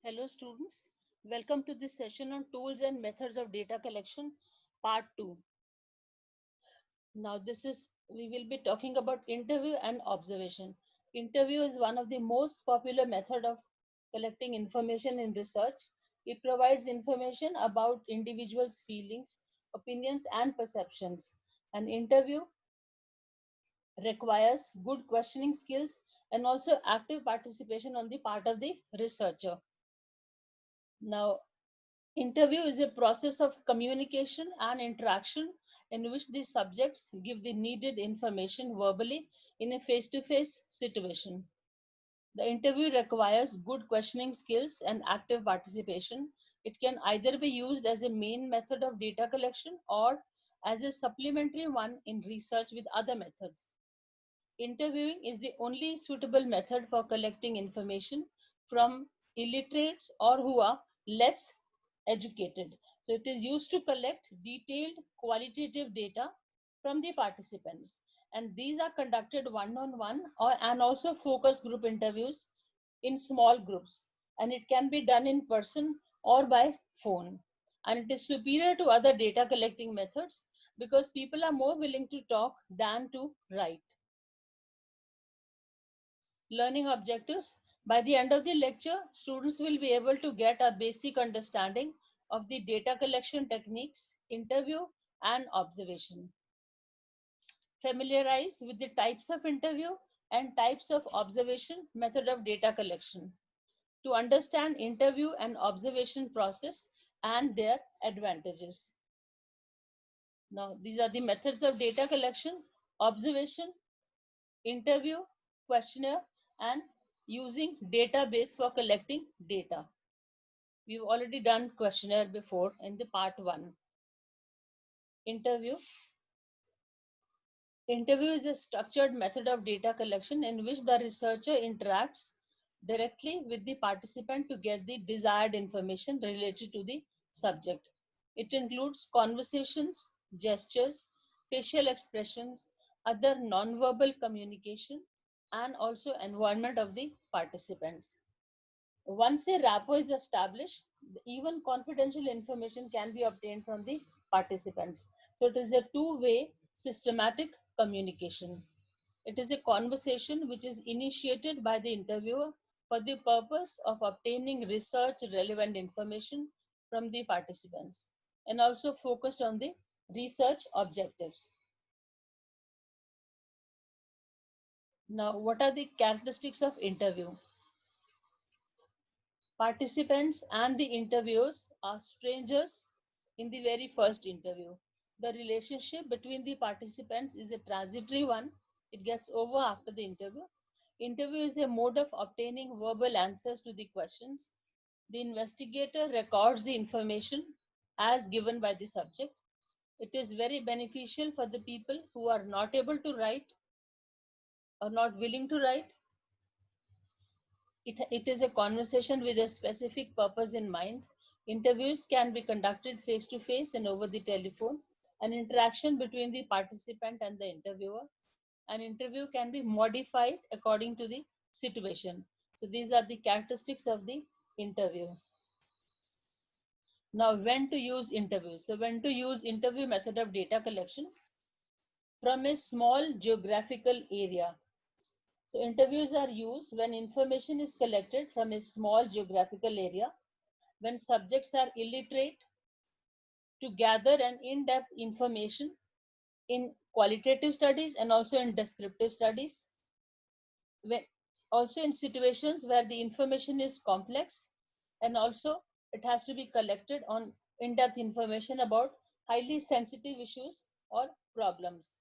Hello students, welcome to this session on tools and methods of data collection part 2. Now we will be talking about interview and observation. Interview is one of the most popular method of collecting information in research. It provides information about individuals' feelings, opinions and perceptions. An interview requires good questioning skills and also active participation on the part of the researcher. Now, interview is a process of communication and interaction in which the subjects give the needed information verbally in a face-to-face situation. The interview requires good questioning skills and active participation. It can either be used as a main method of data collection or as a supplementary one in research with other methods. Interviewing is the only suitable method for collecting information from illiterates or who are less educated. So it is used to collect detailed qualitative data from the participants. And these are conducted one-on-one and also focus group interviews in small groups. And it can be done in person or by phone. And it is superior to other data collecting methods because people are more willing to talk than to write. Learning objectives. By the end of the lecture, students will be able to get a basic understanding of the data collection techniques, interview, and observation. Familiarize with the types of interview and types of observation method of data collection to understand interview and observation process and their advantages. Now, these are the methods of data collection, observation, interview, questionnaire, and using database for collecting data. We've already done questionnaire before in the part 1. Interview. Interview is a structured method of data collection in which the researcher interacts directly with the participant to get the desired information related to the subject. It includes conversations, gestures, facial expressions, other nonverbal communication, and also environment of the participants. Once a rapport is established, even confidential information can be obtained from the participants. So it is a two-way systematic communication. It is a conversation which is initiated by the interviewer for the purpose of obtaining research relevant information from the participants and also focused on the research objectives. Now, what are the characteristics of interview? Participants and the interviewers are strangers in the very first interview. The relationship between the participants is a transitory one. It gets over after the interview. Interview is a mode of obtaining verbal answers to the questions. The investigator records the information as given by the subject. It is very beneficial for the people who are not able to write or not willing to write. It is a conversation with a specific purpose in mind. Interviews can be conducted face to face and over the telephone. An interaction between the participant and the interviewer. An interview can be modified according to the situation. So these are the characteristics of the interview. Now, when to use interviews? So when to use interview method of data collection from a small geographical area. So interviews are used when information is collected from a small geographical area, when subjects are illiterate, to gather an in-depth information in qualitative studies and also in descriptive studies. When, also in situations where the information is complex and also it has to be collected on in-depth information about highly sensitive issues or problems.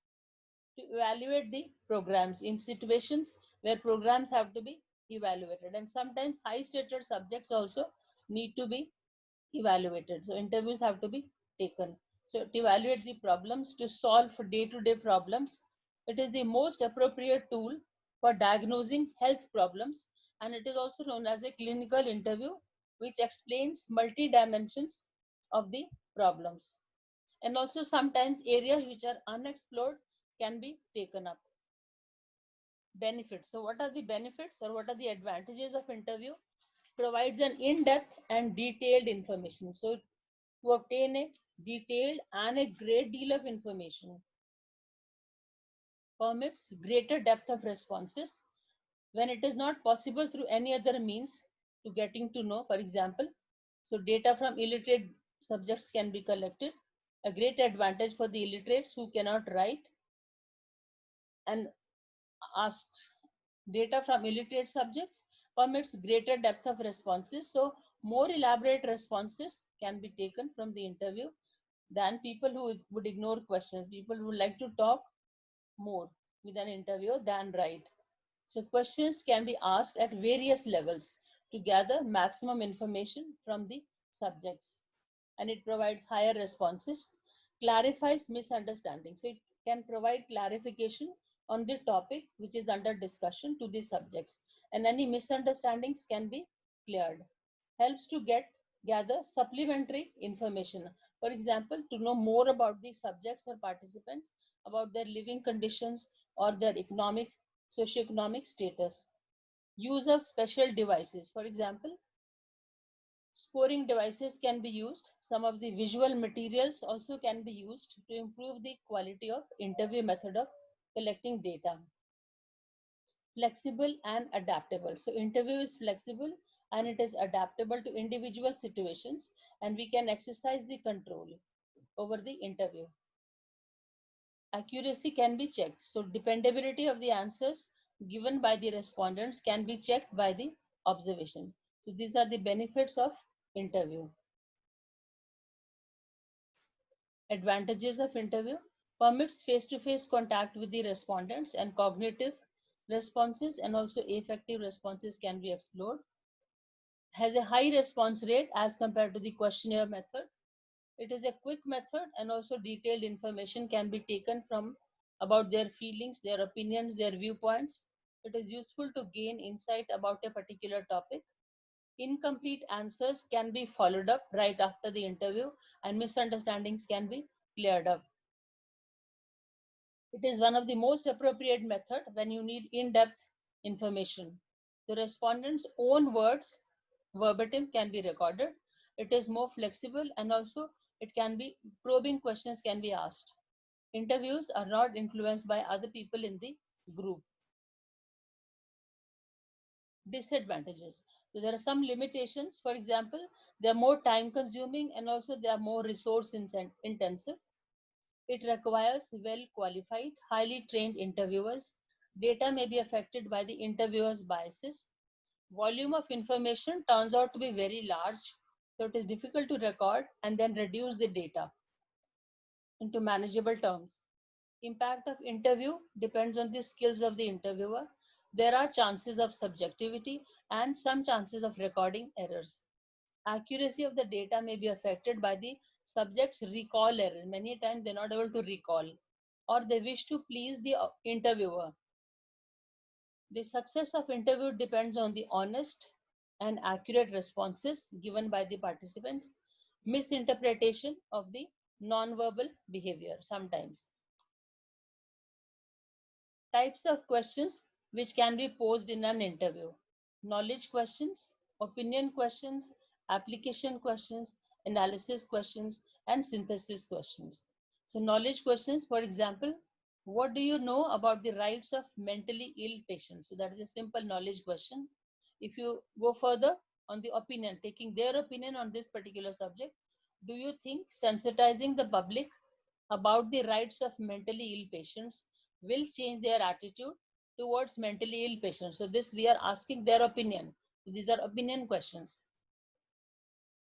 To evaluate the programs in situations where programs have to be evaluated, and sometimes high stated subjects also need to be evaluated, so interviews have to be taken. So to evaluate the problems, to solve for day-to-day problems, it is the most appropriate tool for diagnosing health problems, and it is also known as a clinical interview, which explains multi dimensions of the problems. And also sometimes areas which are unexplored can be taken up. Benefits. So what are the benefits or what are the advantages of interview? provides an in-depth and detailed information. So to obtain a detailed and a great deal of information, permits greater depth of responses when it is not possible through any other means to getting to know. For example, so data from illiterate subjects can be collected, a great advantage for the illiterates who cannot write and ask. Data from illiterate subjects permits greater depth of responses. So more elaborate responses can be taken from the interview than people who would ignore questions, people who like to talk more with an interviewer than write. So questions can be asked at various levels to gather maximum information from the subjects, and it provides higher responses, clarifies misunderstanding. So it can provide clarification on the topic which is under discussion to the subjects, and any misunderstandings can be cleared. Helps to gather supplementary information. For example, to know more about the subjects or participants, about their living conditions or their economic, socioeconomic status. Use of special devices. For example, scoring devices can be used. Some of the visual materials also can be used to improve the quality of interview method of collecting data. Flexible and adaptable. So interview is flexible and it is adaptable to individual situations, and we can exercise the control over the interview. Accuracy can be checked. So dependability of the answers given by the respondents can be checked by the observation. So these are the benefits of interview. Advantages of interview: permits face-to-face contact with the respondents, and cognitive responses and also affective responses can be explored. Has a high response rate as compared to the questionnaire method. It is a quick method, and also detailed information can be taken from about their feelings, their opinions, their viewpoints. It is useful to gain insight about a particular topic. Incomplete answers can be followed up right after the interview, and misunderstandings can be cleared up. It is one of the most appropriate method when you need in-depth information. The respondent's own words verbatim can be recorded. It is more flexible, and also it can be probing questions can be asked. Interviews are not influenced by other people in the group. Disadvantages. So there are some limitations. For example, they are more time consuming, and also they are more resource intensive. It requires well qualified, highly trained interviewers. Data may be affected by the interviewer's biases. Volume of information turns out to be very large, so it is difficult to record and then reduce the data into manageable terms. Impact of interview depends on the skills of the interviewer. There are chances of subjectivity and some chances of recording errors. Accuracy of the data may be affected by the subject's recall error. Many times they're not able to recall, or they wish to please the interviewer. The success of interview depends on the honest and accurate responses given by the participants. Misinterpretation of the nonverbal behavior sometimes. Types of questions which can be posed in an interview: knowledge questions, opinion questions, application questions, analysis questions, and synthesis questions. So knowledge questions, for example, what do you know about the rights of mentally ill patients? So that is a simple knowledge question. If you go further on the opinion, taking their opinion on this particular subject, do you think sensitizing the public about the rights of mentally ill patients will change their attitude towards mentally ill patients? So this we are asking their opinion. These are opinion questions.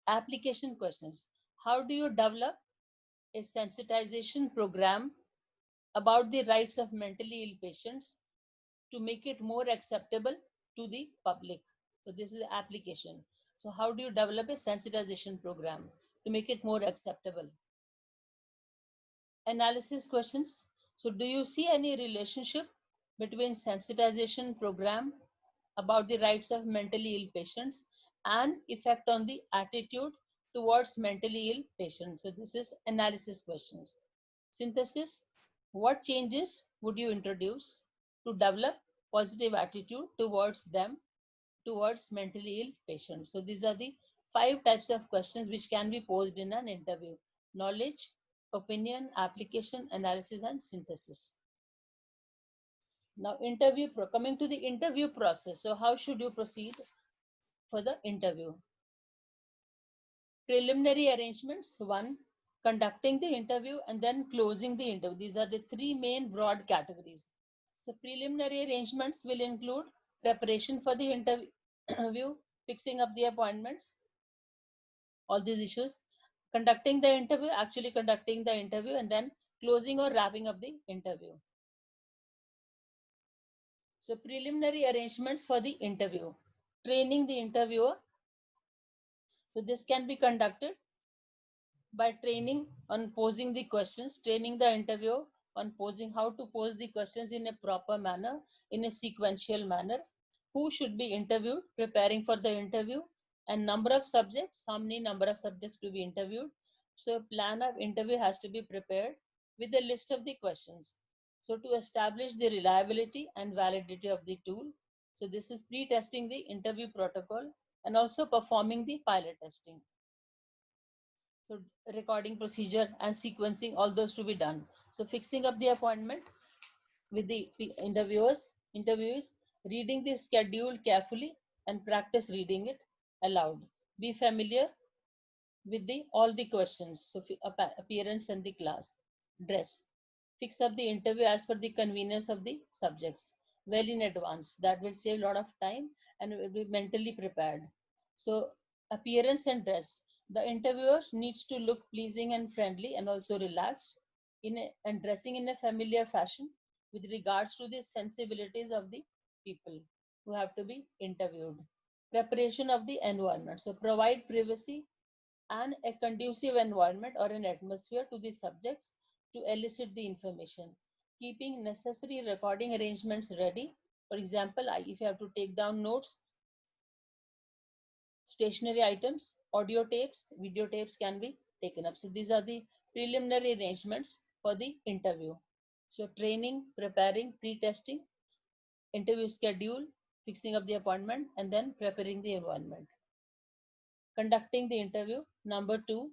Application questions: how do you develop a sensitization program about the rights of mentally ill patients to make it more acceptable to the public? So this is the application. So how do you develop a sensitization program to make it more acceptable? Analysis questions: so do you see any relationship between sensitization program about the rights of mentally ill patients and effect on the attitude towards mentally ill patients? So this is analysis questions. Synthesis: what changes would you introduce to develop positive attitude towards them, towards mentally ill patients. So these are the 5 types of questions which can be posed in an interview: knowledge, opinion, application, analysis, and synthesis. Now, coming to the interview process. So how should you proceed for the interview? Preliminary arrangements: one, conducting the interview and then closing the interview. These are the 3 main broad categories. So preliminary arrangements will include preparation for the interview, fixing up the appointments, all these issues, conducting the interview, actually conducting the interview, and then closing or wrapping up the interview. So preliminary arrangements for the interview: training the interviewer. So this can be conducted by training on posing the questions, training the interviewer on posing, how to pose the questions in a proper manner, in a sequential manner, who should be interviewed, preparing for the interview, and number of subjects, how many number of subjects to be interviewed. So a plan of interview has to be prepared with a list of the questions. So to establish the reliability and validity of the tool. So this is pre-testing the interview protocol and also performing the pilot testing. So recording procedure and sequencing, all those to be done. So fixing up the appointment with the interviewees, reading the schedule carefully and practice reading it aloud. Be familiar with the all the questions. So appearance and the class. Dress. Fix up the interview as per the convenience of the subjects well in advance. That will save a lot of time and will be mentally prepared. So appearance and dress. The interviewer needs to look pleasing and friendly and also relaxed and dressing in a familiar fashion with regards to the sensibilities of the people who have to be interviewed. Preparation of the environment. So provide privacy and a conducive environment or an atmosphere to the subjects to elicit the information. Keeping necessary recording arrangements ready. For example, if you have to take down notes, stationary items, audio tapes, videotapes can be taken up. So these are the preliminary arrangements for the interview. So training, preparing, pre-testing, interview schedule, fixing up the appointment, and then preparing the environment. Conducting the interview. Number 2,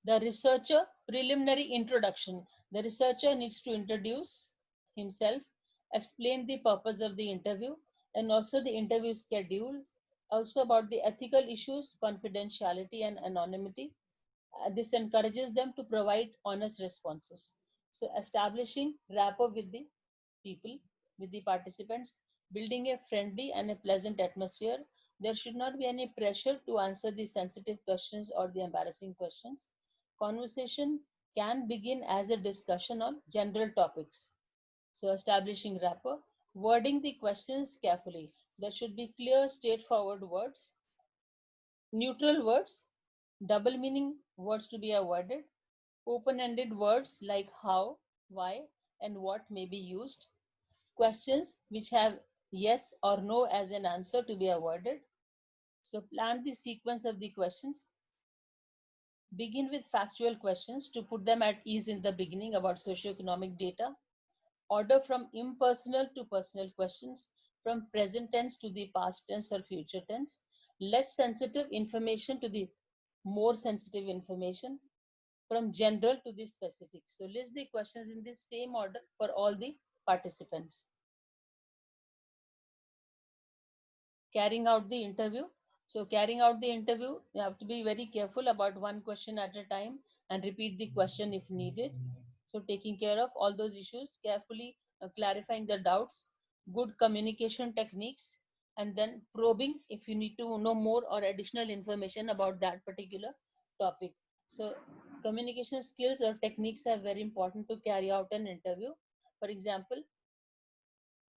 the researcher preliminary introduction. The researcher needs to introduce himself, explain the purpose of the interview, and also the interview schedule, also about the ethical issues, confidentiality, and anonymity. This encourages them to provide honest responses. So establishing rapport with the people, with the participants, building a friendly and a pleasant atmosphere. There should not be any pressure to answer the sensitive questions or the embarrassing questions. Conversation can begin as a discussion on general topics. So establishing rapport, wording the questions carefully. There should be clear, straightforward words, neutral words, double meaning words to be avoided, open-ended words like how, why, and what may be used, questions which have yes or no as an answer to be avoided. So plan the sequence of the questions. Begin with factual questions to put them at ease in the beginning about socioeconomic data. Order from impersonal to personal questions, from present tense to the past tense or future tense. Less sensitive information to the more sensitive information, from general to the specific. So list the questions in the same order for all the participants. Carrying out the interview. So carrying out the interview, you have to be very careful about one question at a time and repeat the question if needed. So taking care of all those issues, carefully clarifying the doubts, good communication techniques, and then probing if you need to know more or additional information about that particular topic. So communication skills or techniques are very important to carry out an interview. For example,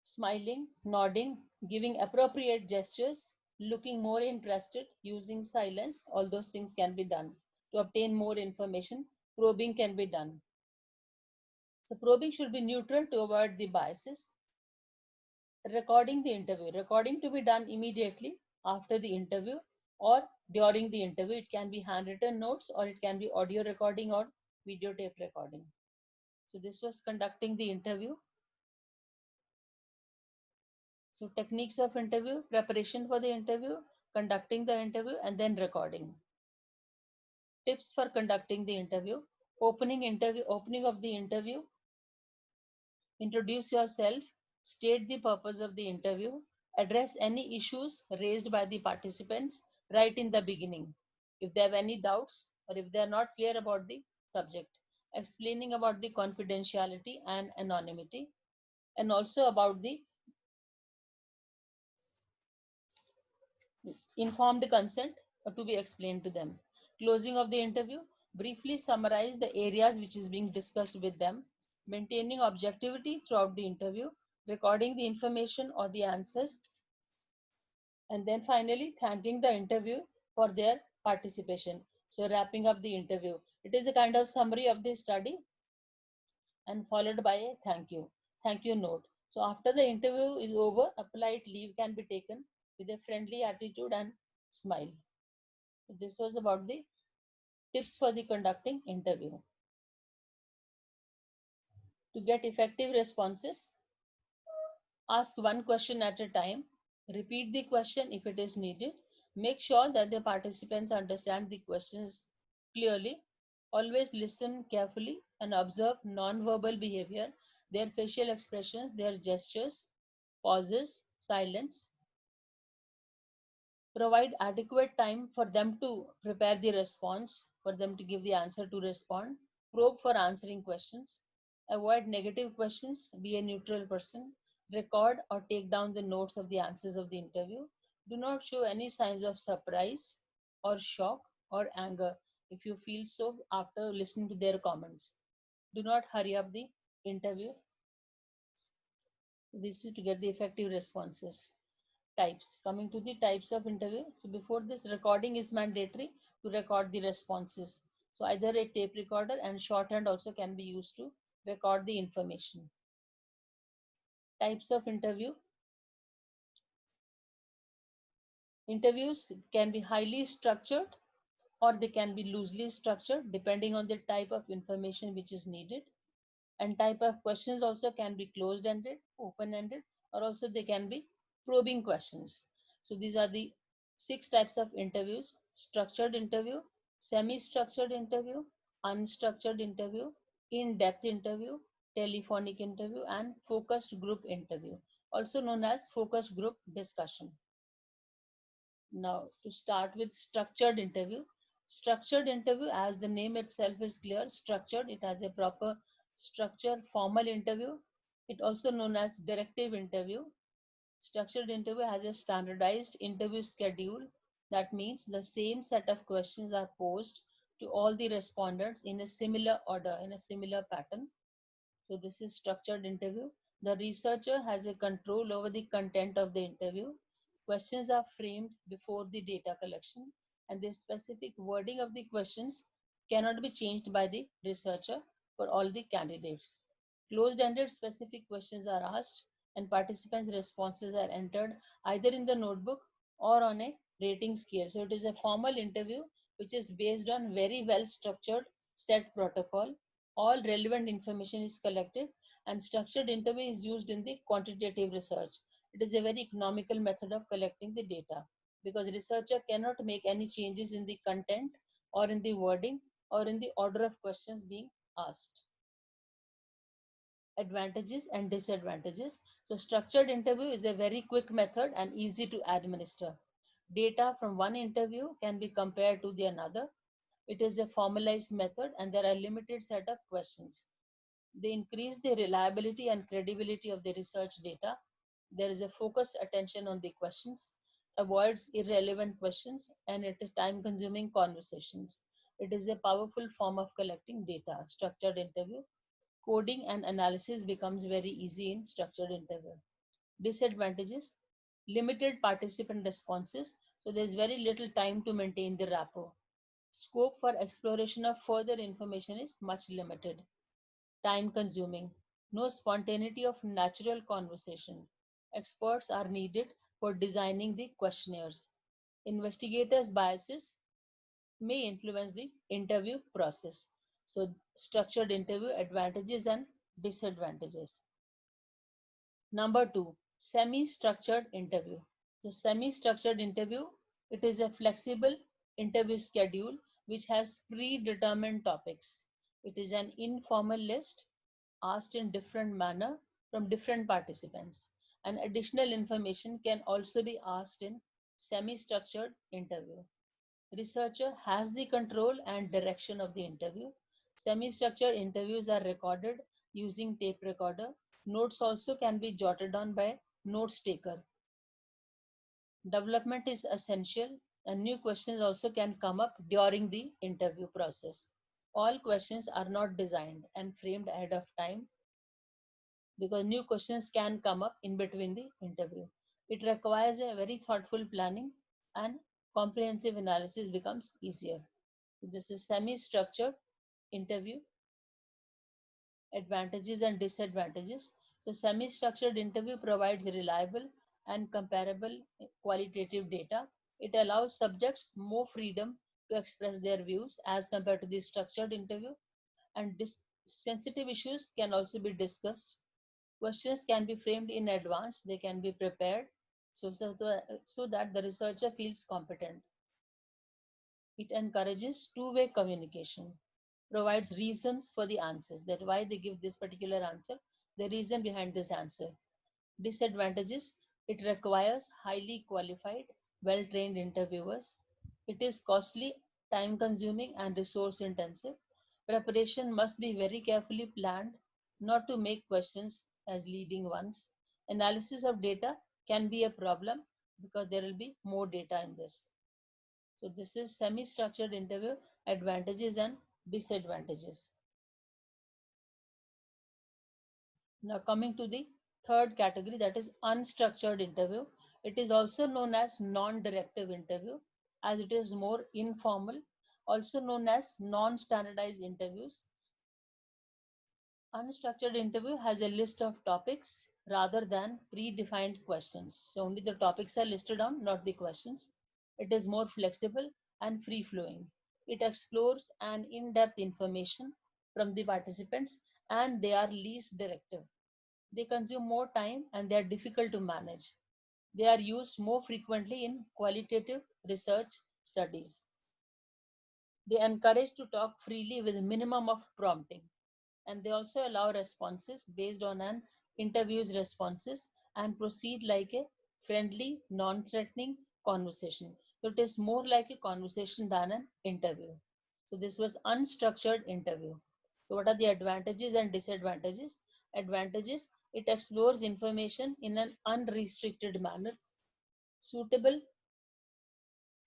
smiling, nodding, giving appropriate gestures, looking more interested, using silence, all those things can be done. To obtain more information, probing can be done. So probing should be neutral to avoid the biases. Recording the interview. Recording to be done immediately after the interview or during the interview. It can be handwritten notes or it can be audio recording or videotape recording. So this was conducting the interview. So techniques of interview: preparation for the interview, conducting the interview, and then recording. Tips for conducting the interview: opening of the interview, introduce yourself, state the purpose of the interview, address any issues raised by the participants right in the beginning. If they have any doubts or if they are not clear about the subject, explaining about the confidentiality and anonymity, and also about the informed consent to be explained to them. Closing of the interview: briefly summarize the areas which is being discussed with them, maintaining objectivity throughout the interview, recording the information or the answers, and then finally thanking the interview for their participation. So wrapping up the interview, it is a kind of summary of the study and followed by a thank you note. So after the interview is over, a polite leave can be taken with a friendly attitude and smile. This was about the tips for the conducting interview. To get effective responses, ask one question at a time. Repeat the question if it is needed. Make sure that the participants understand the questions clearly. Always listen carefully and observe non-verbal behavior, their facial expressions, their gestures, pauses, silence. Provide adequate time for them to prepare the response, for them to give the answer to respond. Probe for answering questions. Avoid negative questions. Be a neutral person. Record or take down the notes of the answers of the interview. Do not show any signs of surprise or shock or anger if you feel so after listening to their comments. Do not hurry up the interview. This is to get the effective responses. Types. Coming to the types of interview. So before this, recording is mandatory to record the responses. So either a tape recorder and shorthand also can be used to record the information. Types of interview. Interviews can be highly structured or they can be loosely structured depending on the type of information which is needed. And type of questions also can be closed-ended, open-ended, or also they can be probing questions. So these are the 6 types of interviews: structured interview, semi-structured interview, unstructured interview, in-depth interview, telephonic interview, and focused group interview, also known as focus group discussion. Now to start with structured interview. Structured interview, as the name itself is clear, structured, it has a proper structure, formal interview. It also known as directive interview. Structured interview has a standardized interview schedule. That means the same set of questions are posed to all the respondents in a similar order, in a similar pattern. So this is structured interview. The researcher has a control over the content of the interview. Questions are framed before the data collection, and the specific wording of the questions cannot be changed by the researcher for all the candidates. Closed-ended specific questions are asked and participants' responses are entered either in the notebook or on a rating scale. So it is a formal interview which is based on very well structured set protocol. All relevant information is collected, and structured interview is used in the quantitative research. It is a very economical method of collecting the data because researcher cannot make any changes in the content or in the wording or in the order of questions being asked. Advantages and disadvantages. So structured interview is a very quick method and easy to administer. Data from one interview can be compared to the another. It is a formalized method and there are limited set of questions. They increase the reliability and credibility of the research data. There is a focused attention on the questions, avoids irrelevant questions, and it is time-consuming conversations. It is a powerful form of collecting data. Structured interview. Coding and analysis becomes very easy in structured interview. Disadvantages: limited participant responses, so there's very little time to maintain the rapport. Scope for exploration of further information is much limited. Time consuming. No spontaneity of natural conversation. Experts are needed for designing the questionnaires. Investigators' biases may influence the interview process. So structured interview advantages and disadvantages. Number 2, Semi-structured interview. So semi-structured interview, it is a flexible interview schedule which has predetermined topics. It is an informal list asked in different manner from different participants. And additional information can also be asked in semi-structured interview. Researcher has the control and direction of the interview. Semi-structured interviews are recorded using tape recorder. Notes also can be jotted on by notes taker. Development is essential and new questions also can come up during the interview process. All questions are not designed and framed ahead of time because new questions can come up in between the interview. It requires a very thoughtful planning and comprehensive analysis becomes easier. So this is semi-structured interview, advantages and disadvantages. So semi-structured interview provides reliable and comparable qualitative data. It allows subjects more freedom to express their views as compared to the structured interview, and sensitive issues can also be discussed. Questions can be framed in advance, they can be prepared so that the researcher feels competent. It encourages two-way communication, provides reasons for the answers, that why they give this particular answer, the reason behind this answer. Disadvantages, it requires highly qualified, well-trained interviewers. It is costly, time-consuming, and resource-intensive. Preparation must be very carefully planned not to make questions as leading ones. Analysis of data can be a problem because there will be more data in this. So this is semi-structured interview, advantages and disadvantages. Now coming to the third category, that is unstructured interview. It is also known as non-directive interview as it is more informal, also known as non-standardized interviews. Unstructured interview has a list of topics rather than predefined questions. So only the topics are listed on, not the questions. It is more flexible and free-flowing. It explores an in-depth information from the participants and they are least directive. They consume more time and they are difficult to manage. They are used more frequently in qualitative research studies. They encourage to talk freely with a minimum of prompting. And they also allow responses based on an interview's responses and proceed like a friendly, non-threatening conversation. So it is more like a conversation than an interview. So this was unstructured interview. So what are the advantages and disadvantages? Advantages, it explores information in an unrestricted manner, suitable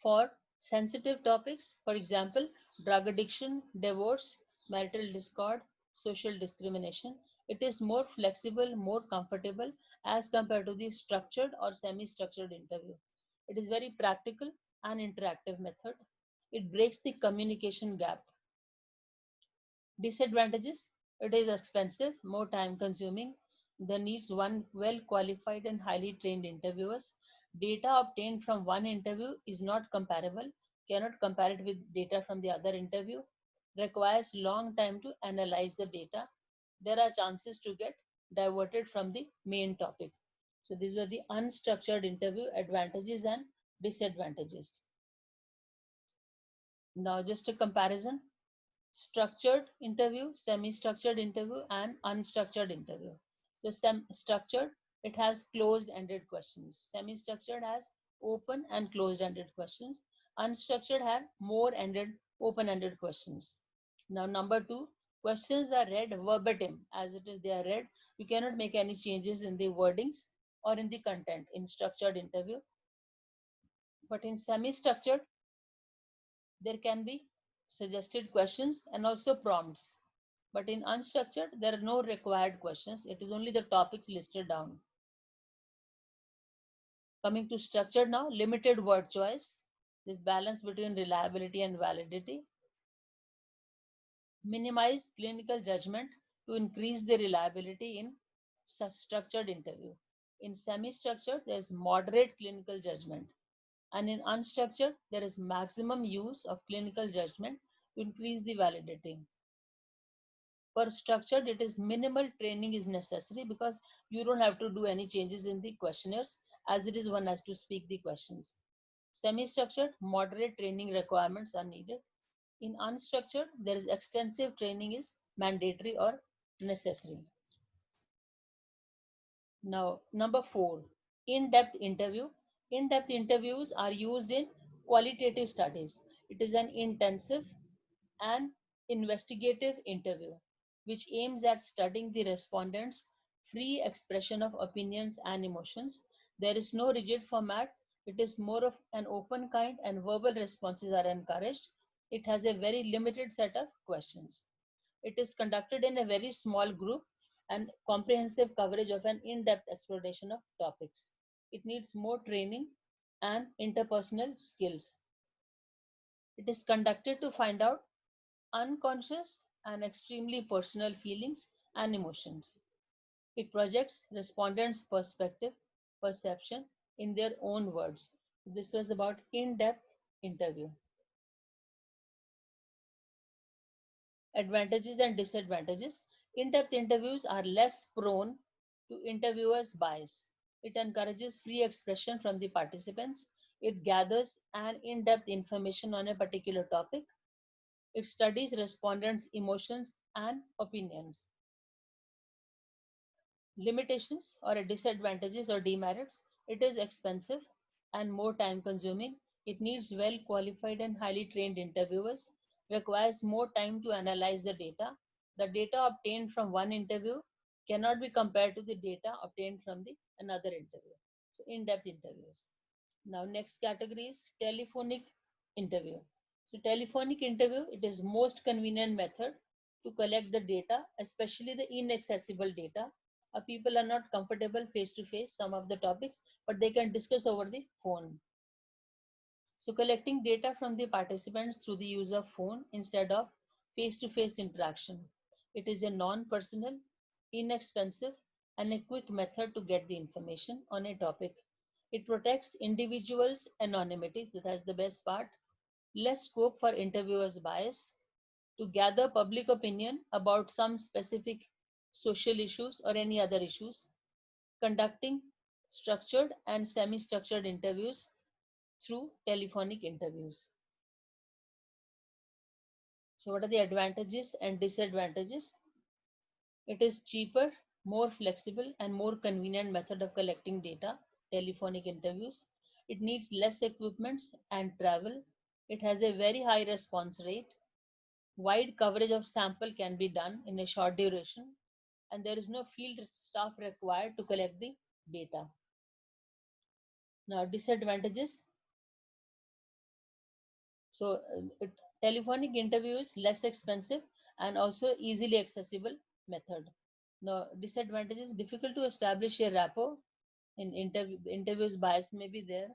for sensitive topics, for example, drug addiction, divorce, marital discord, social discrimination. It is more flexible, more comfortable as compared to the structured or semi-structured interview. It is very practical and interactive method. It breaks the communication gap. Disadvantages, it is expensive, more time consuming. There needs one well qualified and highly trained interviewers. Data obtained from one interview is not comparable, cannot compare it with data from the other interview, requires long time to analyze the data. There are chances to get diverted from the main topic. So these were the unstructured interview advantages and disadvantages. Now just a comparison. Structured interview, semi-structured interview, and unstructured interview. So structured, it has closed-ended questions. Semi-structured has open and closed-ended questions. Unstructured have more-ended, open-ended questions. Now, number two, questions are read verbatim as it is they are read. You cannot make any changes in the wordings or in the content in structured interview. But in semi-structured, there can be suggested questions and also prompts. But in unstructured, there are no required questions. It is only the topics listed down. Coming to structured now, limited word choice. This balance between reliability and validity. Minimize clinical judgment to increase the reliability in structured interview. In semi-structured, there is moderate clinical judgment. And in unstructured, there is maximum use of clinical judgment to increase the validity. For structured, it is minimal training is necessary because you don't have to do any changes in the questionnaires, as it is one has to speak the questions. Semi-structured, moderate training requirements are needed. In unstructured, there is extensive training is mandatory or necessary. Now, number 4, in-depth interview. In-depth interviews are used in qualitative studies. It is an intensive and investigative interview which aims at studying the respondents' free expression of opinions and emotions. There is no rigid format. It is more of an open kind, and verbal responses are encouraged. It has a very limited set of questions. It is conducted in a very small group and comprehensive coverage of an in-depth exploration of topics. It needs more training and interpersonal skills. It is conducted to find out unconscious and extremely personal feelings and emotions. It projects respondents' perception in their own words. This was about in-depth interview. Advantages and disadvantages. In-depth interviews are less prone to interviewers' bias. It encourages free expression from the participants. It gathers an in-depth information on a particular topic. It studies respondents' emotions and opinions. Limitations or disadvantages or demerits. It is expensive and more time consuming. It needs well qualified and highly trained interviewers, requires more time to analyze the data. The data obtained from one interview cannot be compared to the data obtained from the another interview. So in-depth interviews. Now next category is telephonic interview. So telephonic interview, it is most convenient method to collect the data, especially the inaccessible data. People are not comfortable face to face some of the topics, but they can discuss over the phone. So collecting data from the participants through the use of phone instead of face to face interaction. It is a non-personal, inexpensive, and a quick method to get the information on a topic. It protects individuals' anonymity, so that's the best part. Less scope for interviewers' bias. To gather public opinion about some specific social issues or any other issues. Conducting structured and semi-structured interviews through telephonic interviews. So what are the advantages and disadvantages? It is cheaper, more flexible, and more convenient method of collecting data, telephonic interviews. It needs less equipments and travel. It has a very high response rate. Wide coverage of sample can be done in a short duration, and there is no field staff required to collect the data. Now, disadvantages. So, telephonic interview is less expensive and also easily accessible method. Now, disadvantages, difficult to establish a rapport in interviews, bias may be there.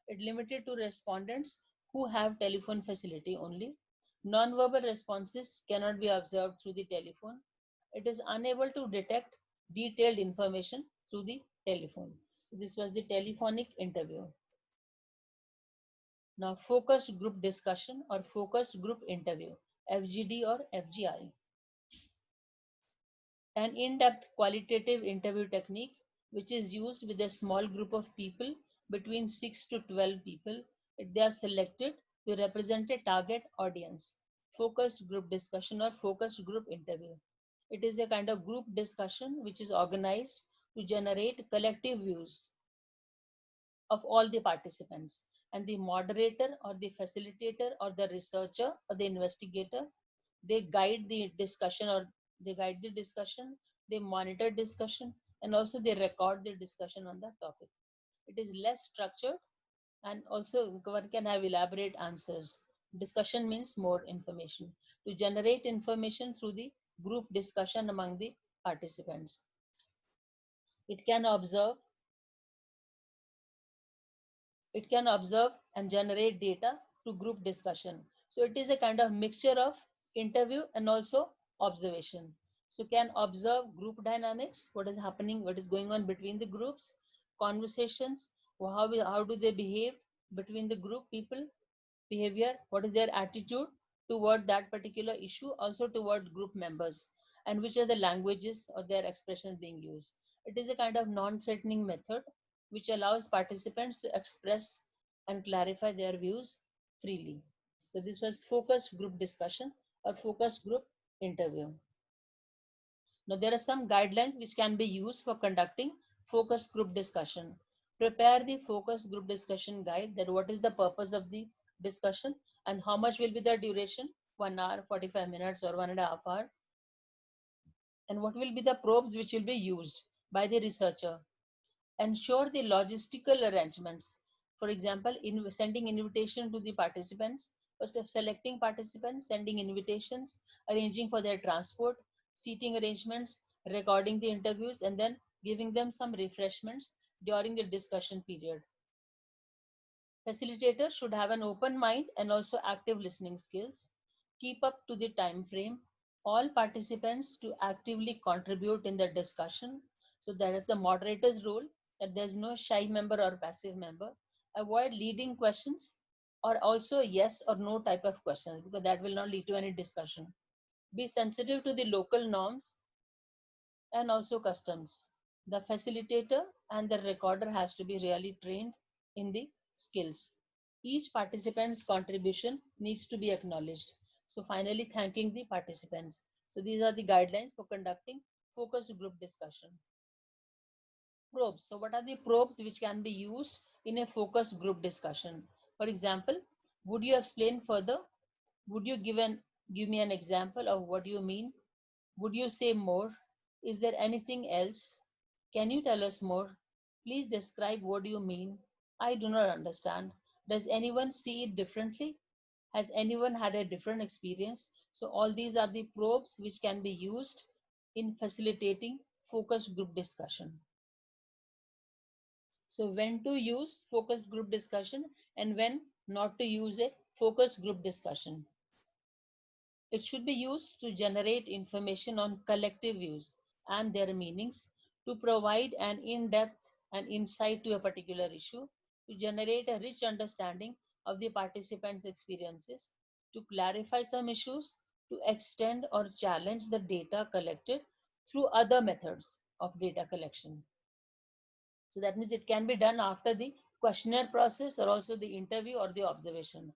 It limited to respondents who have telephone facility only. Non-verbal responses cannot be observed through the telephone. It is unable to detect detailed information through the telephone. So this was the telephonic interview. Now, focused group discussion or focused group interview, FGD or FGI. An in-depth qualitative interview technique which is used with a small group of people between 6 to 12 people. They are selected to represent a target audience. Focused group discussion or focused group interview. It is a kind of group discussion which is organized to generate collective views of all the participants, and the moderator or the facilitator or the researcher or the investigator, they guide the discussion or they monitor discussion, and also they record the discussion on the topic. It is less structured and also one can have elaborate answers. Discussion means more information. To generate information through the group discussion among the participants. It can observe and generate data to group discussion. So it is a kind of mixture of interview and also observation. So can observe group dynamics, what is happening, what is going on between the groups, conversations, how do they behave between the group people, behavior, what is their attitude toward that particular issue, also toward group members. and which are the languages or their expressions being used. It is a kind of non-threatening method which allows participants to express and clarify their views freely. So this was focused group discussion or focus group interview. Now there are some guidelines which can be used for conducting focus group discussion. Prepare the focus group discussion guide, that what is the purpose of the discussion and how much will be the duration, 1 hour, 45 minutes or 1.5 hours, and what will be the probes which will be used by the researcher. Ensure the logistical arrangements. For example, in sending invitation to the participants, first of selecting participants, sending invitations, arranging for their transport, seating arrangements, recording the interviews, and then giving them some refreshments during the discussion period. Facilitator should have an open mind and also active listening skills. Keep up to the time frame. All participants to actively contribute in the discussion. So that is the moderator's role, that there's no shy member or passive member. Avoid leading questions or also yes or no type of questions, because that will not lead to any discussion. Be sensitive to the local norms and also customs. The facilitator and the recorder has to be really trained in the skills. Each participant's contribution needs to be acknowledged. So finally, thanking the participants. So these are the guidelines for conducting focus group discussion. Probes. So what are the probes which can be used in a focus group discussion? For example, would you explain further? Would you give me an example of what you mean? Would you say more? Is there anything else? Can you tell us more? Please describe what you mean. I do not understand. Does anyone see it differently? Has anyone had a different experience? So all these are the probes which can be used in facilitating focus group discussion. So when to use focused group discussion and when not to use a focus group discussion. It should be used to generate information on collective views and their meanings, to provide an in-depth and insight to a particular issue, to generate a rich understanding of the participants' experiences, to clarify some issues, to extend or challenge the data collected through other methods of data collection. So that means it can be done after the questionnaire process or also the interview or the observation.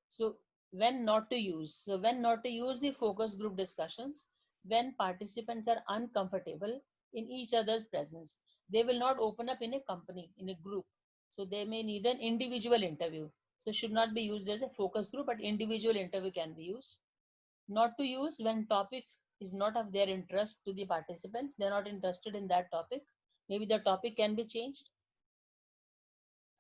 So when not to use. So when not to use the focus group discussions, when participants are uncomfortable in each other's presence. They will not open up in a company, in a group. So they may need an individual interview. So should not be used as a focus group, but individual interview can be used. Not to use when topic is not of their interest to the participants. They're not interested in that topic. Maybe the topic can be changed.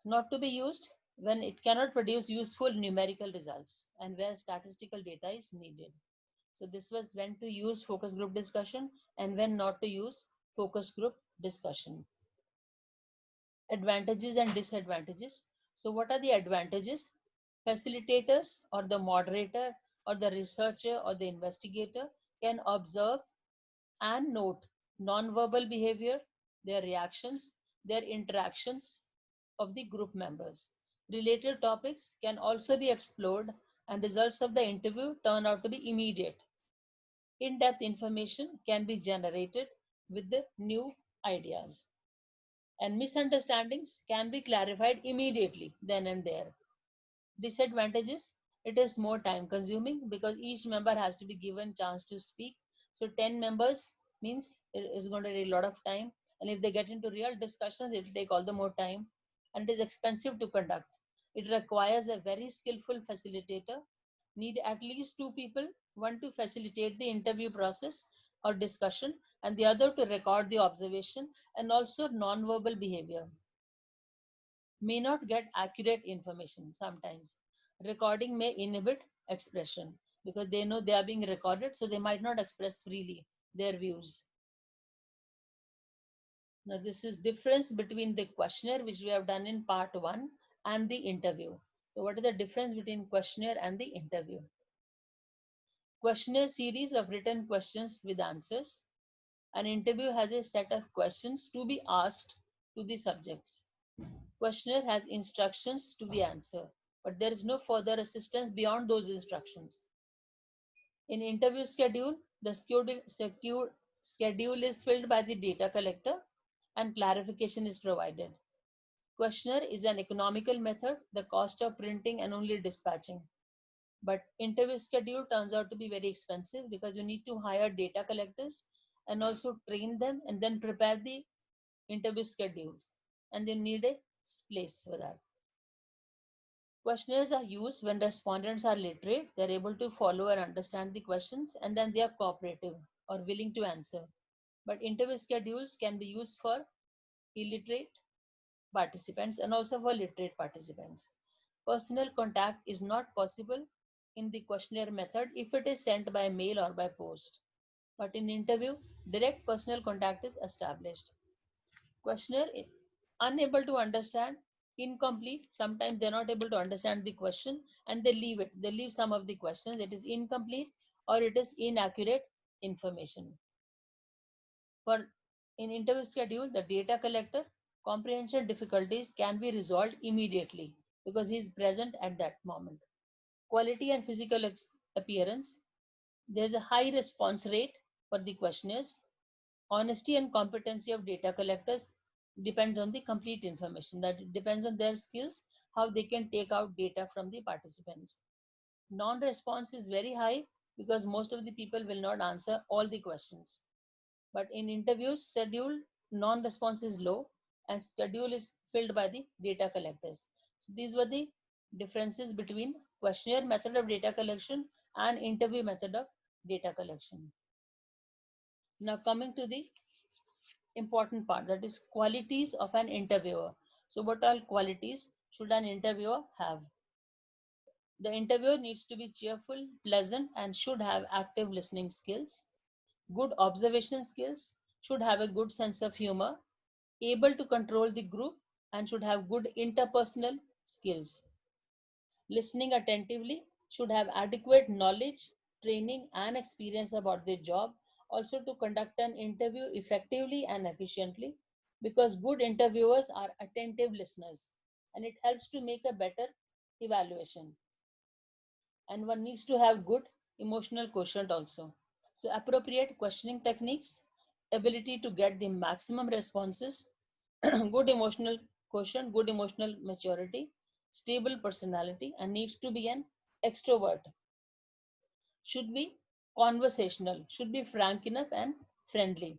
Not to be used when it cannot produce useful numerical results and where statistical data is needed. So this was when to use focus group discussion and when not to use focus group discussion. Advantages and disadvantages. So what are the advantages? Facilitators or the moderator or the researcher or the investigator can observe and note non-verbal behavior, their reactions, their interactions of the group members. Related topics can also be explored and results of the interview turn out to be immediate. In-depth information can be generated with the new ideas. And misunderstandings can be clarified immediately then and there. Disadvantages, it is more time consuming because each member has to be given chance to speak. So 10 members means it is going to take a lot of time, and if they get into real discussions it will take all the more time, and it is expensive to conduct. It requires a very skillful facilitator, need at least 2 people, one to facilitate the interview process or discussion and the other to record the observation and also non-verbal behavior. May not get accurate information sometimes. Recording may inhibit expression because they know they are being recorded, so they might not express freely their views. Now, this is difference between the questionnaire, which we have done in part 1, and the interview. So what is the difference between questionnaire and the interview? Questionnaire series of written questions with answers. An interview has a set of questions to be asked to the subjects. Questionnaire has instructions to the answer, but there is no further assistance beyond those instructions. In interview schedule, The schedule is filled by the data collector and clarification is provided. Questionnaire is an economical method, the cost of printing and only dispatching. But interview schedule turns out to be very expensive because you need to hire data collectors and also train them and then prepare the interview schedules. And they need a place for that. Questionnaires are used when respondents are literate, they're able to follow and understand the questions, and then they are cooperative or willing to answer. But interview schedules can be used for illiterate participants and also for literate participants. Personal contact is not possible in the questionnaire method if it is sent by mail or by post. But in interview, direct personal contact is established. Questionnaire unable to understand, incomplete. Sometimes they're not able to understand the question and they leave it. They leave some of the questions. It is incomplete or it is inaccurate information. For in interview schedule, the data collector comprehension difficulties can be resolved immediately because he is present at that moment. Quality and physical appearance. There is a high response rate for the questionnaires. Honesty and competency of data collectors depends on the complete information. That depends on their skills, how they can take out data from the participants. Non-response is very high because most of the people will not answer all the questions. But in interviews, schedule non-response is low and schedule is filled by the data collectors. So these were the differences between questionnaire method of data collection and interview method of data collection. Now coming to the important part, that is qualities of an interviewer. So what all qualities should an interviewer have? The interviewer needs to be cheerful, pleasant, and should have active listening skills, good observation skills, should have a good sense of humor, able to control the group, and should have good interpersonal skills. Listening attentively, should have adequate knowledge, training, and experience about their job, also to conduct an interview effectively and efficiently, because good interviewers are attentive listeners and it helps to make a better evaluation. And one needs to have good emotional quotient also. So appropriate questioning techniques, ability to get the maximum responses, good emotional quotient, good emotional maturity, stable personality, and needs to be an extrovert. Should be conversational, should be frank enough and friendly,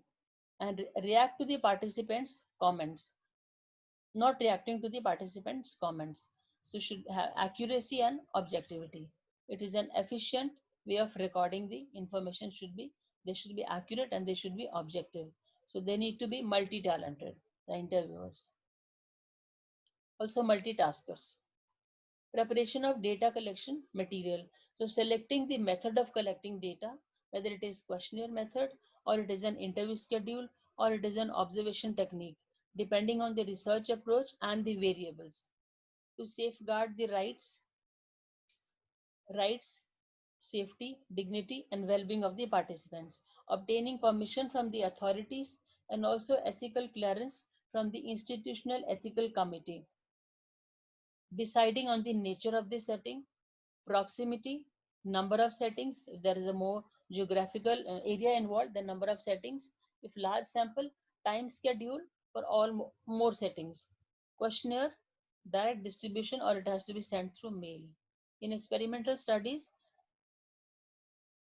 and react to the participants' comments, not reacting to the participants' comments. So should have accuracy and objectivity. It is an efficient way of recording the information. They should be accurate and they should be objective. So they need to be multi-talented, the interviewers. Also multitaskers. Preparation of data collection material. So selecting the method of collecting data, whether it is questionnaire method or it is an interview schedule or it is an observation technique, depending on the research approach and the variables. To safeguard the rights, safety, dignity, and well-being of the participants, obtaining permission from the authorities and also ethical clearance from the institutional ethical committee, deciding on the nature of the setting, proximity, number of settings. If there is a more geographical area involved, the number of settings. If large sample, time schedule for all more settings. Questionnaire, direct distribution, or it has to be sent through mail. In experimental studies,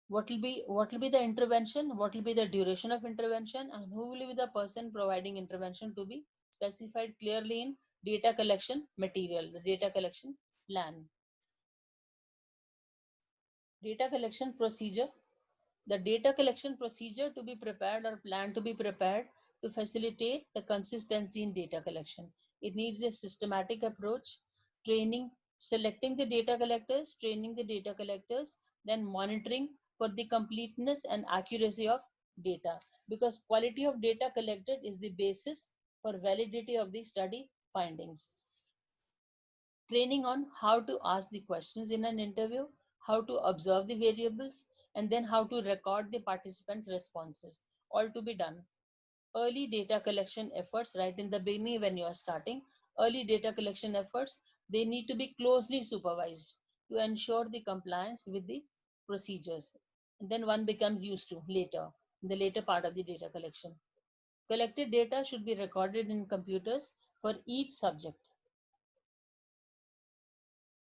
what will be the intervention, what will be the duration of intervention, and who will be the person providing intervention to be specified clearly in data collection material, the data collection plan. Data collection procedure. The data collection procedure to be prepared or plan to be prepared to facilitate the consistency in data collection. It needs a systematic approach, training, selecting the data collectors, training the data collectors, then monitoring for the completeness and accuracy of data, because quality of data collected is the basis for validity of the study findings. Training on how to ask the questions in an interview, how to observe the variables, and then how to record the participants' responses, all to be done. Early data collection efforts, right in the beginning when you are starting, early data collection efforts, they need to be closely supervised to ensure the compliance with the procedures. And then one becomes used to later, in the later part of the data collection. Collected data should be recorded in computers for each subject.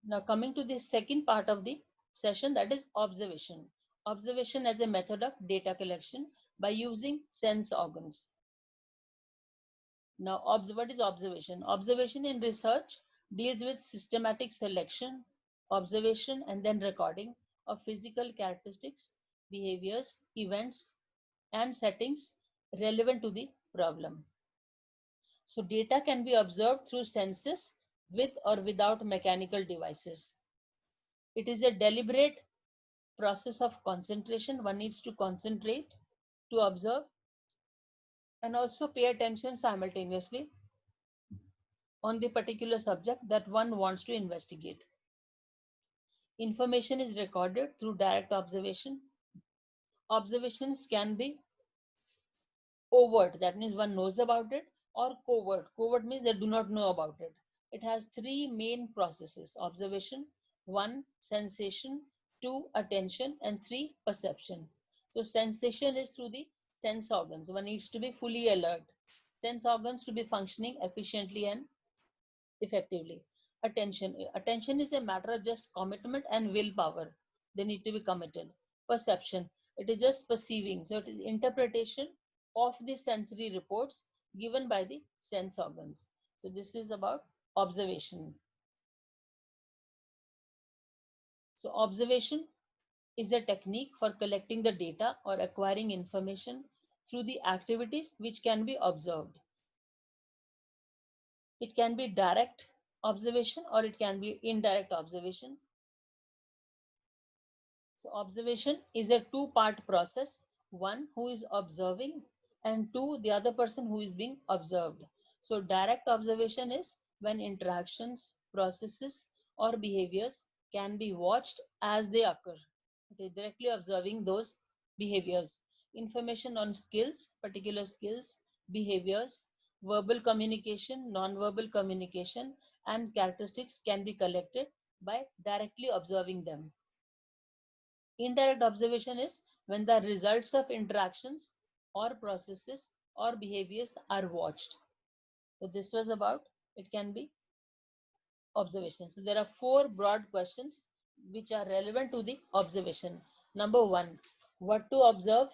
Now coming to the second part of the session, that is observation. Observation as a method of data collection by using sense organs. Now, what is observation? Observation in research deals with systematic selection, observation, and then recording of physical characteristics, behaviors, events, and settings relevant to the problem. So data can be observed through senses with or without mechanical devices. It is a deliberate process of concentration. One needs to concentrate to observe and also pay attention simultaneously on the particular subject that one wants to investigate. Information is recorded through direct observation. Observations can be overt, that means one knows about it, or covert. Covert means they do not know about it. It has three main processes: observation, one, sensation, two, attention, and three, perception. So sensation is through the sense organs. One needs to be fully alert. Sense organs to be functioning efficiently and effectively. Attention is a matter of just commitment and willpower. They need to be committed. Perception, it is just perceiving, so it is interpretation of the sensory reports given by the sense organs. So this is about observation. So observation is a technique for collecting the data or acquiring information through the activities which can be observed. It can be direct observation or it can be indirect observation. So observation is a two-part process. One, who is observing, and two, the other person who is being observed. So direct observation is when interactions, processes, or behaviors can be watched as they occur. It is directly observing those behaviors. Information on skills, particular skills, behaviors, verbal communication, non-verbal communication, and characteristics can be collected by directly observing them. Indirect observation is when the results of interactions or processes or behaviors are watched. So this was about, it can be observation. So there are four broad questions which are relevant to the observation. Number one, what to observe.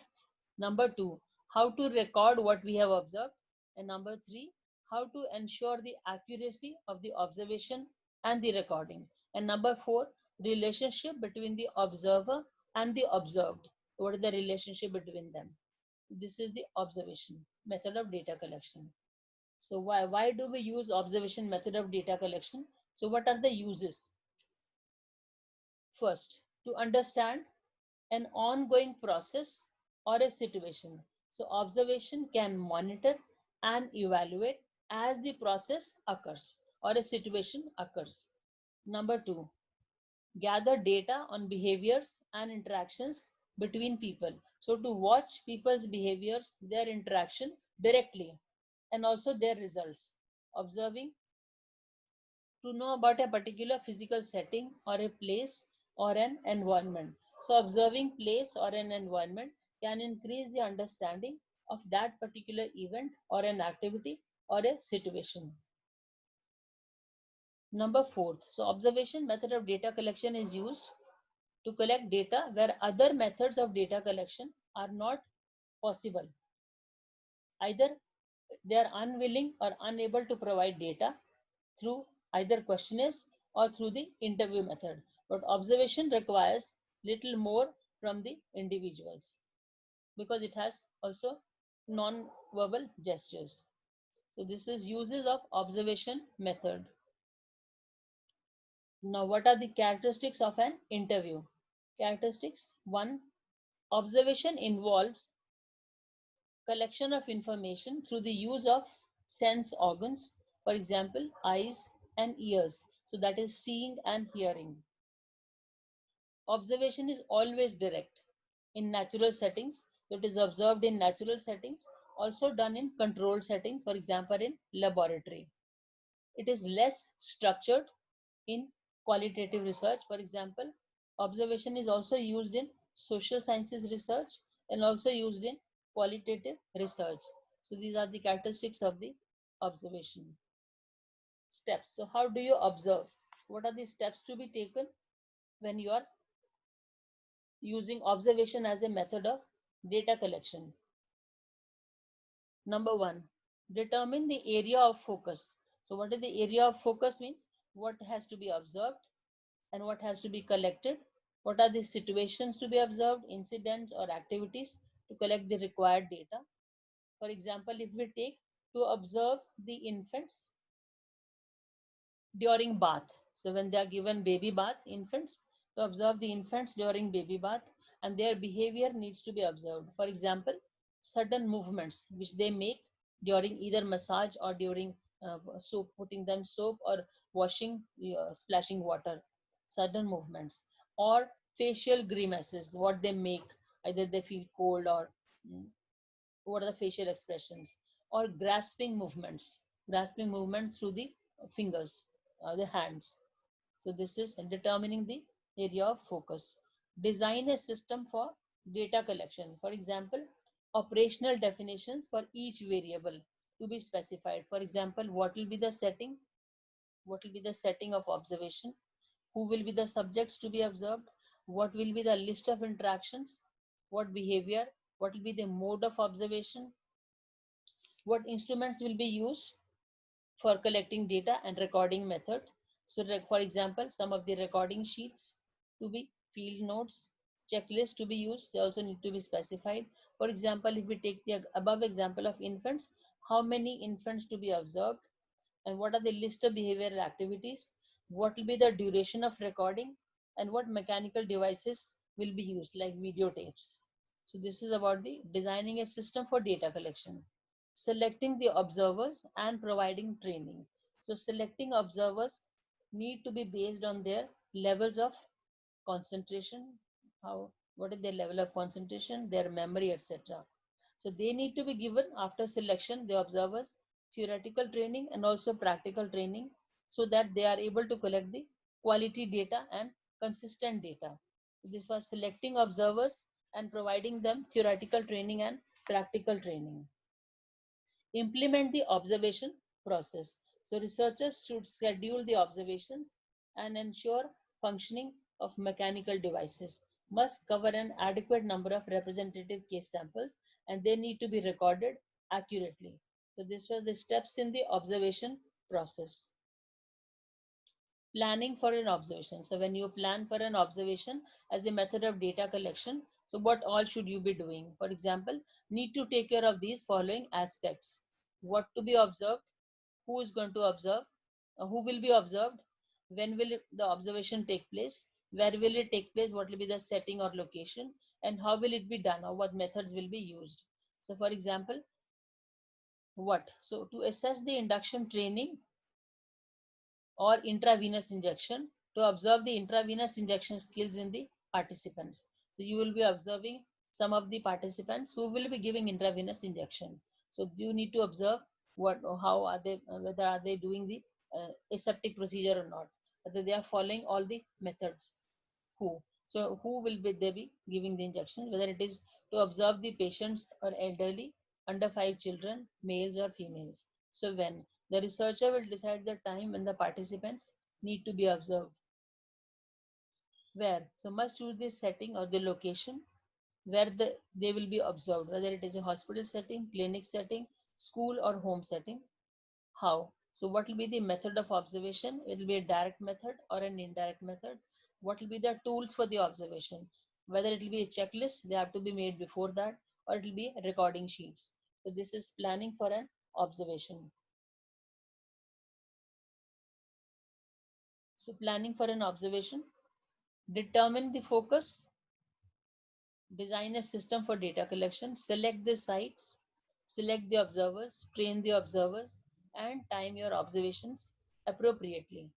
Number two, how to record what we have observed. And number three, how to ensure the accuracy of the observation and the recording. And number four, relationship between the observer and the observed. What is the relationship between them? This is the observation method of data collection. So why do we use observation method of data collection? So what are the uses? First, to understand an ongoing process or a situation. So observation can monitor and evaluate as the process occurs or a situation occurs. Number two, gather data on behaviors and interactions between people. So to watch people's behaviors, their interaction directly, and also their results. Observing to know about a particular physical setting or a place or an environment. So observing place or an environment can increase the understanding of that particular event or an activity or a situation. Number fourth, so observation method of data collection is used to collect data where other methods of data collection are not possible. Either they are unwilling or unable to provide data through either questionnaires or through the interview method. But observation requires little more from the individuals because it has also non-verbal gestures. So this is uses of observation method. Now, what are the characteristics of an interview? Characteristics. One, observation involves collection of information through the use of sense organs, for example, eyes and ears. So that is seeing and hearing. Observation is always direct in natural settings. So it is observed in natural settings, also done in controlled settings, for example, in laboratory. It is less structured in qualitative research. For example, observation is also used in social sciences research, and also used in qualitative research. So these are the characteristics of the observation. Steps. So how do you observe? What are the steps to be taken when you are using observation as a method of data collection? Number one, determine the area of focus. So what is the area of focus means? What has to be observed and what has to be collected? What are the situations to be observed, incidents or activities to collect the required data? For example, if we take to observe the infants during bath. So when they are given baby bath, infants, to observe the infants during baby bath, and their behavior needs to be observed. For example, sudden movements which they make during either massage or during soap, putting them soap or washing, splashing water, sudden movements, or facial grimaces, what they make, either they feel cold or what are the facial expressions, or grasping movements through the fingers, the hands. So this is determining the area of focus. Design a system for data collection. For example, operational definitions for each variable to be specified. For example, what will be the setting? What will be the setting of observation? Who will be the subjects to be observed? What will be the list of interactions? What behavior? What will be the mode of observation? What instruments will be used for collecting data and recording method? So for example, some of the recording sheets to be field notes, checklists to be used, they also need to be specified. For example, if we take the above example of infants, how many infants to be observed and what are the list of behavioral activities, what will be the duration of recording, and what mechanical devices will be used like videotapes. So this is about the designing a system for data collection. Selecting the observers and providing training. So selecting observers need to be based on their levels of concentration, how, what is their level of concentration, their memory, etc. So they need to be given after selection, the observers, theoretical training and also practical training so that they are able to collect the quality data and consistent data. This was selecting observers and providing them theoretical training and practical training. Implement the observation process. So researchers should schedule the observations and ensure functioning of mechanical devices, must cover an adequate number of representative case samples, and they need to be recorded accurately. So this was the steps in the observation process. Planning for an observation. So when you plan for an observation as a method of data collection, so what all should you be doing? For example, need to take care of these following aspects. What to be observed, who is going to observe, who will be observed, when will the observation take place, where will it take place, what will be the setting or location, and how will it be done or what methods will be used. So for example, what? So to assess the induction training or intravenous injection, to observe the intravenous injection skills in the participants. So you will be observing some of the participants who will be giving intravenous injection. So you need to observe what, how are they, whether are they doing the aseptic procedure or not, whether they are following all the methods. Who? So who will be they be giving the injection? Whether it is to observe the patients or elderly, under 5 children, males or females. So when the researcher will decide the time when the participants need to be observed. Where? So must choose the setting or the location where they will be observed, whether it is a hospital setting, clinic setting, school or home setting. How? So what will be the method of observation? It will be a direct method or an indirect method. What will be the tools for the observation? Whether it will be a checklist, they have to be made before that, or it will be recording sheets. So this is planning for an observation. So planning for an observation, determine the focus, design a system for data collection, select the sites, select the observers, train the observers, and time your observations appropriately.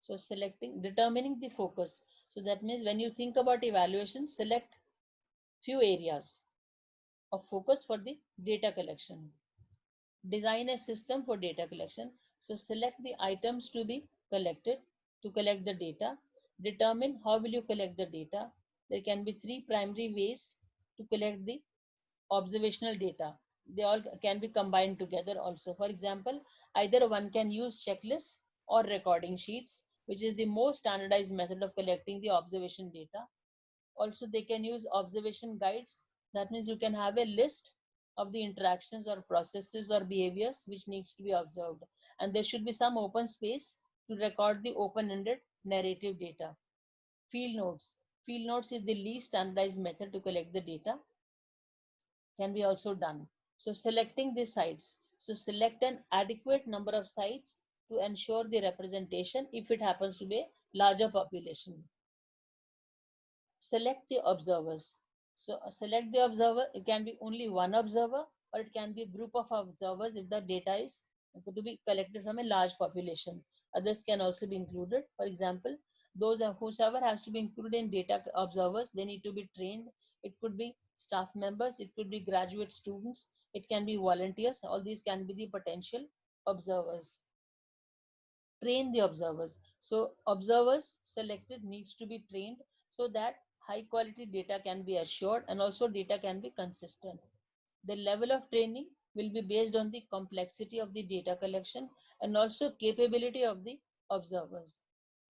So determining the focus. So that means when you think about evaluation, select few areas of focus for the data collection. Design a system for data collection. So select the items to be collected to collect the data. Determine how will you collect the data, there can be three primary ways to collect the observational data. They all can be combined together also. For example, either one can use checklists or recording sheets, which is the most standardized method of collecting the observation data. Also, they can use observation guides. That means you can have a list of the interactions or processes or behaviors which needs to be observed. And there should be some open space to record the open-ended narrative data. Field notes. Field notes is the least standardized method to collect the data, can be also done. So selecting the sites. So select an adequate number of sites to ensure the representation if it happens to be a larger population. Select the observers. So select the observer. It can be only one observer or it can be a group of observers if the data is to be collected from a large population. Others can also be included. For example, those whosoever has to be included in data observers, they need to be trained. It could be staff members, it could be graduate students, it can be volunteers. All these can be the potential observers. Train the observers. So observers selected needs to be trained so that high quality data can be assured and also data can be consistent. The level of training will be based on the complexity of the data collection and also capability of the observers.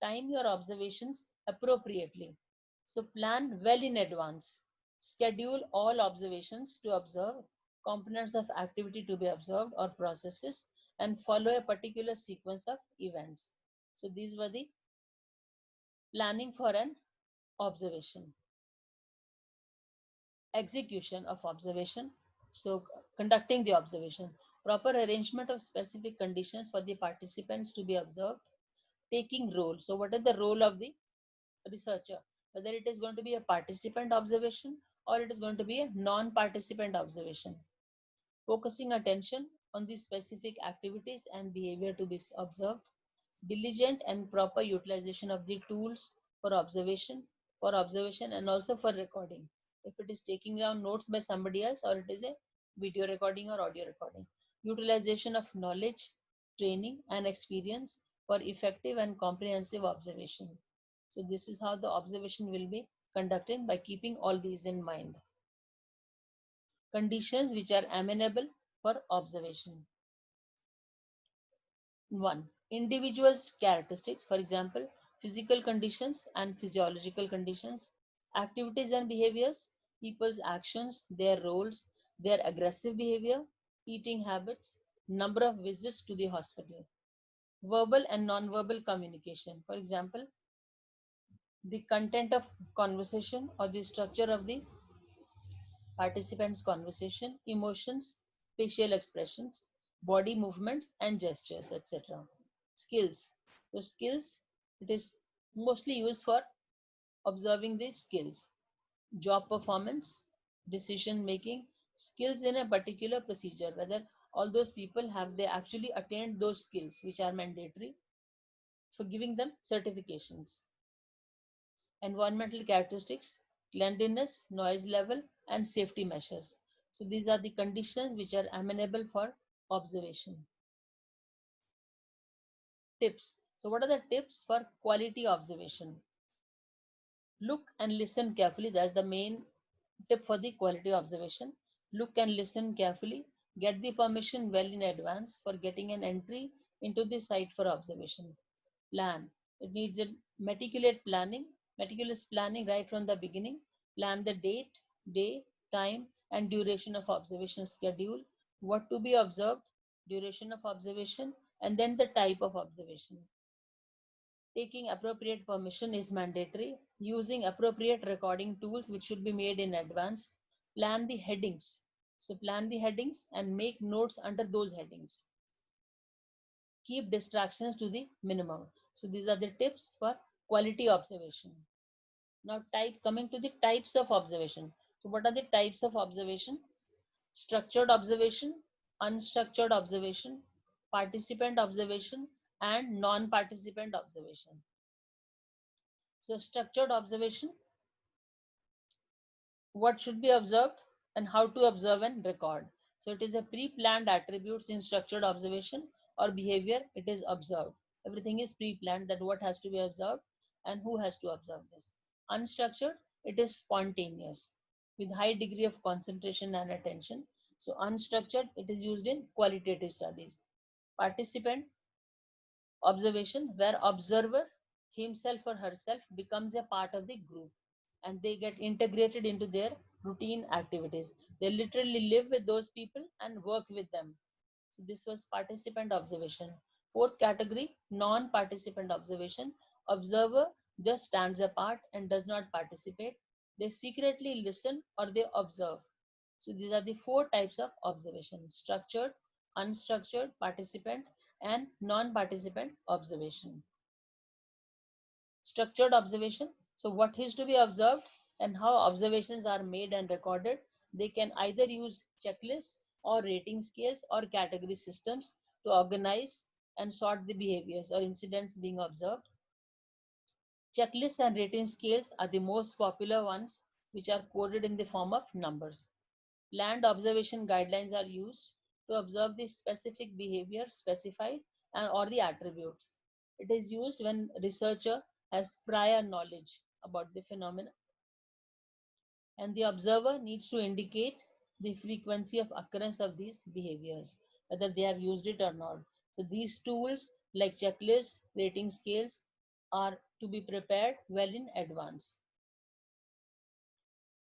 Time your observations appropriately. So plan well in advance. Schedule all observations to observe, components of activity to be observed or processes, and follow a particular sequence of events. So these were the planning for an observation. Execution of observation. So conducting the observation. Proper arrangement of specific conditions for the participants to be observed. Taking role. So what is the role of the researcher? Whether it is going to be a participant observation or it is going to be a non-participant observation. Focusing attention on the specific activities and behavior to be observed. Diligent and proper utilization of the tools for observation and also for recording. If it is taking down notes by somebody else or it is a video recording or audio recording. Utilization of knowledge, training and experience for effective and comprehensive observation. So this is how the observation will be conducted by keeping all these in mind. Conditions which are amenable for observation. 1. Individuals' characteristics, for example, physical conditions and physiological conditions, activities and behaviors, people's actions, their roles, their aggressive behavior, eating habits, number of visits to the hospital. Verbal and non-verbal communication, for example, the content of conversation or the structure of the participants' conversation, emotions, facial expressions, body movements and gestures, etc. Skills. So skills, it is mostly used for observing the skills, job performance, decision making, skills in a particular procedure, whether all those people have they actually attained those skills which are mandatory for giving them certifications. Environmental characteristics, cleanliness, noise level, and safety measures. So these are the conditions which are amenable for observation. Tips. So what are the tips for quality observation? Look and listen carefully. That's the main tip for the quality observation. Look and listen carefully. Get the permission well in advance for getting an entry into the site for observation. Plan. It needs a meticulous planning right from the beginning. Plan the date, day, time, and duration of observation schedule, what to be observed, duration of observation, and then the type of observation. Taking appropriate permission is mandatory. Using appropriate recording tools, which should be made in advance. Plan the headings. So plan the headings and make notes under those headings. Keep distractions to the minimum. So these are the tips for quality observation. Now coming to the types of observation. So what are the types of observation? Structured observation, unstructured observation, participant observation, and non-participant observation. So structured observation, what should be observed and how to observe and record. So it is a pre-planned attributes in structured observation or behavior, it is observed. Everything is pre-planned that what has to be observed and who has to observe this. Unstructured, It is spontaneous with high degree of concentration and attention. So unstructured, it is used in qualitative studies. Participant observation, where observer himself or herself becomes a part of the group and they get integrated into their routine activities. They literally live with those people and work with them. So this was participant observation. Fourth category, non-participant observation. Observer just stands apart and does not participate. They secretly listen or they observe. So these are the four types of observation: structured, unstructured, participant, and non-participant observation. Structured observation. So what is to be observed and how observations are made and recorded. They can either use checklists or rating scales or category systems to organize and sort the behaviors or incidents being observed. Checklists and rating scales are the most popular ones, which are coded in the form of numbers. Land observation guidelines are used to observe the specific behavior specified and or the attributes. It is used when researcher has prior knowledge about the phenomena and the observer needs to indicate the frequency of occurrence of these behaviors, whether they have used it or not. So these tools like checklists, rating scales are to be prepared well in advance.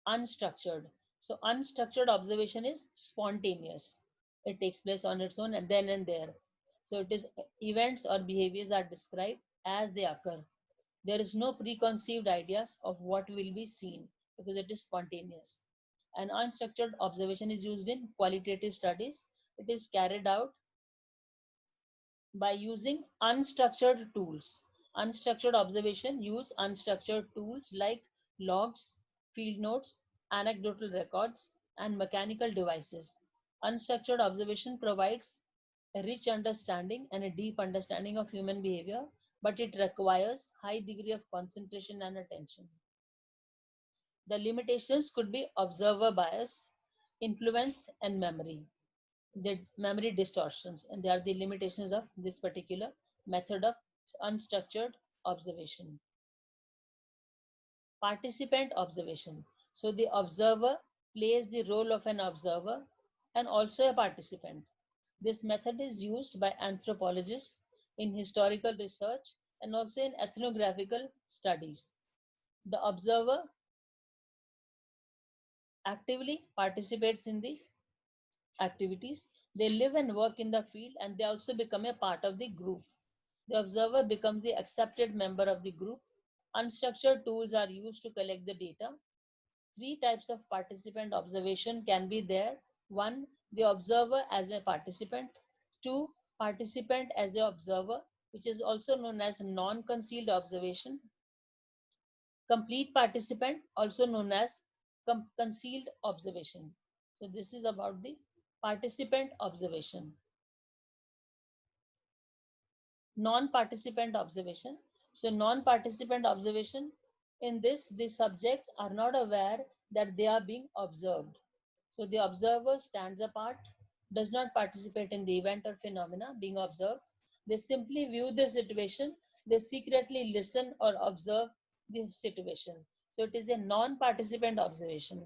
Unstructured. So unstructured observation is spontaneous. It takes place on its own and then and there. So it is events or behaviors are described as they occur. There is no preconceived ideas of what will be seen because it is spontaneous. An unstructured observation is used in qualitative studies. It is carried out by using unstructured tools. Unstructured observation use unstructured tools like logs, field notes, anecdotal records, and mechanical devices. Unstructured observation provides a rich understanding and a deep understanding of human behavior, but it requires high degree of concentration and attention. The limitations could be observer bias, influence, and memory. The memory distortions, and they are the limitations of this particular method of unstructured observation. Participant observation. So the observer plays the role of an observer and also a participant. This method is used by anthropologists in historical research and also in ethnographical studies. The observer actively participates in the activities. They live and work in the field and they also become a part of the group. The observer becomes the accepted member of the group. Unstructured tools are used to collect the data. Three types of participant observation can be there. One, the observer as a participant. Two, participant as a observer, which is also known as non-concealed observation. Complete participant, also known as concealed observation. So this is about the participant observation. Non-participant observation. So non-participant observation, in this, the subjects are not aware that they are being observed. So the observer stands apart, does not participate in the event or phenomena being observed. They simply view the situation. They secretly listen or observe the situation. So it is a non-participant observation.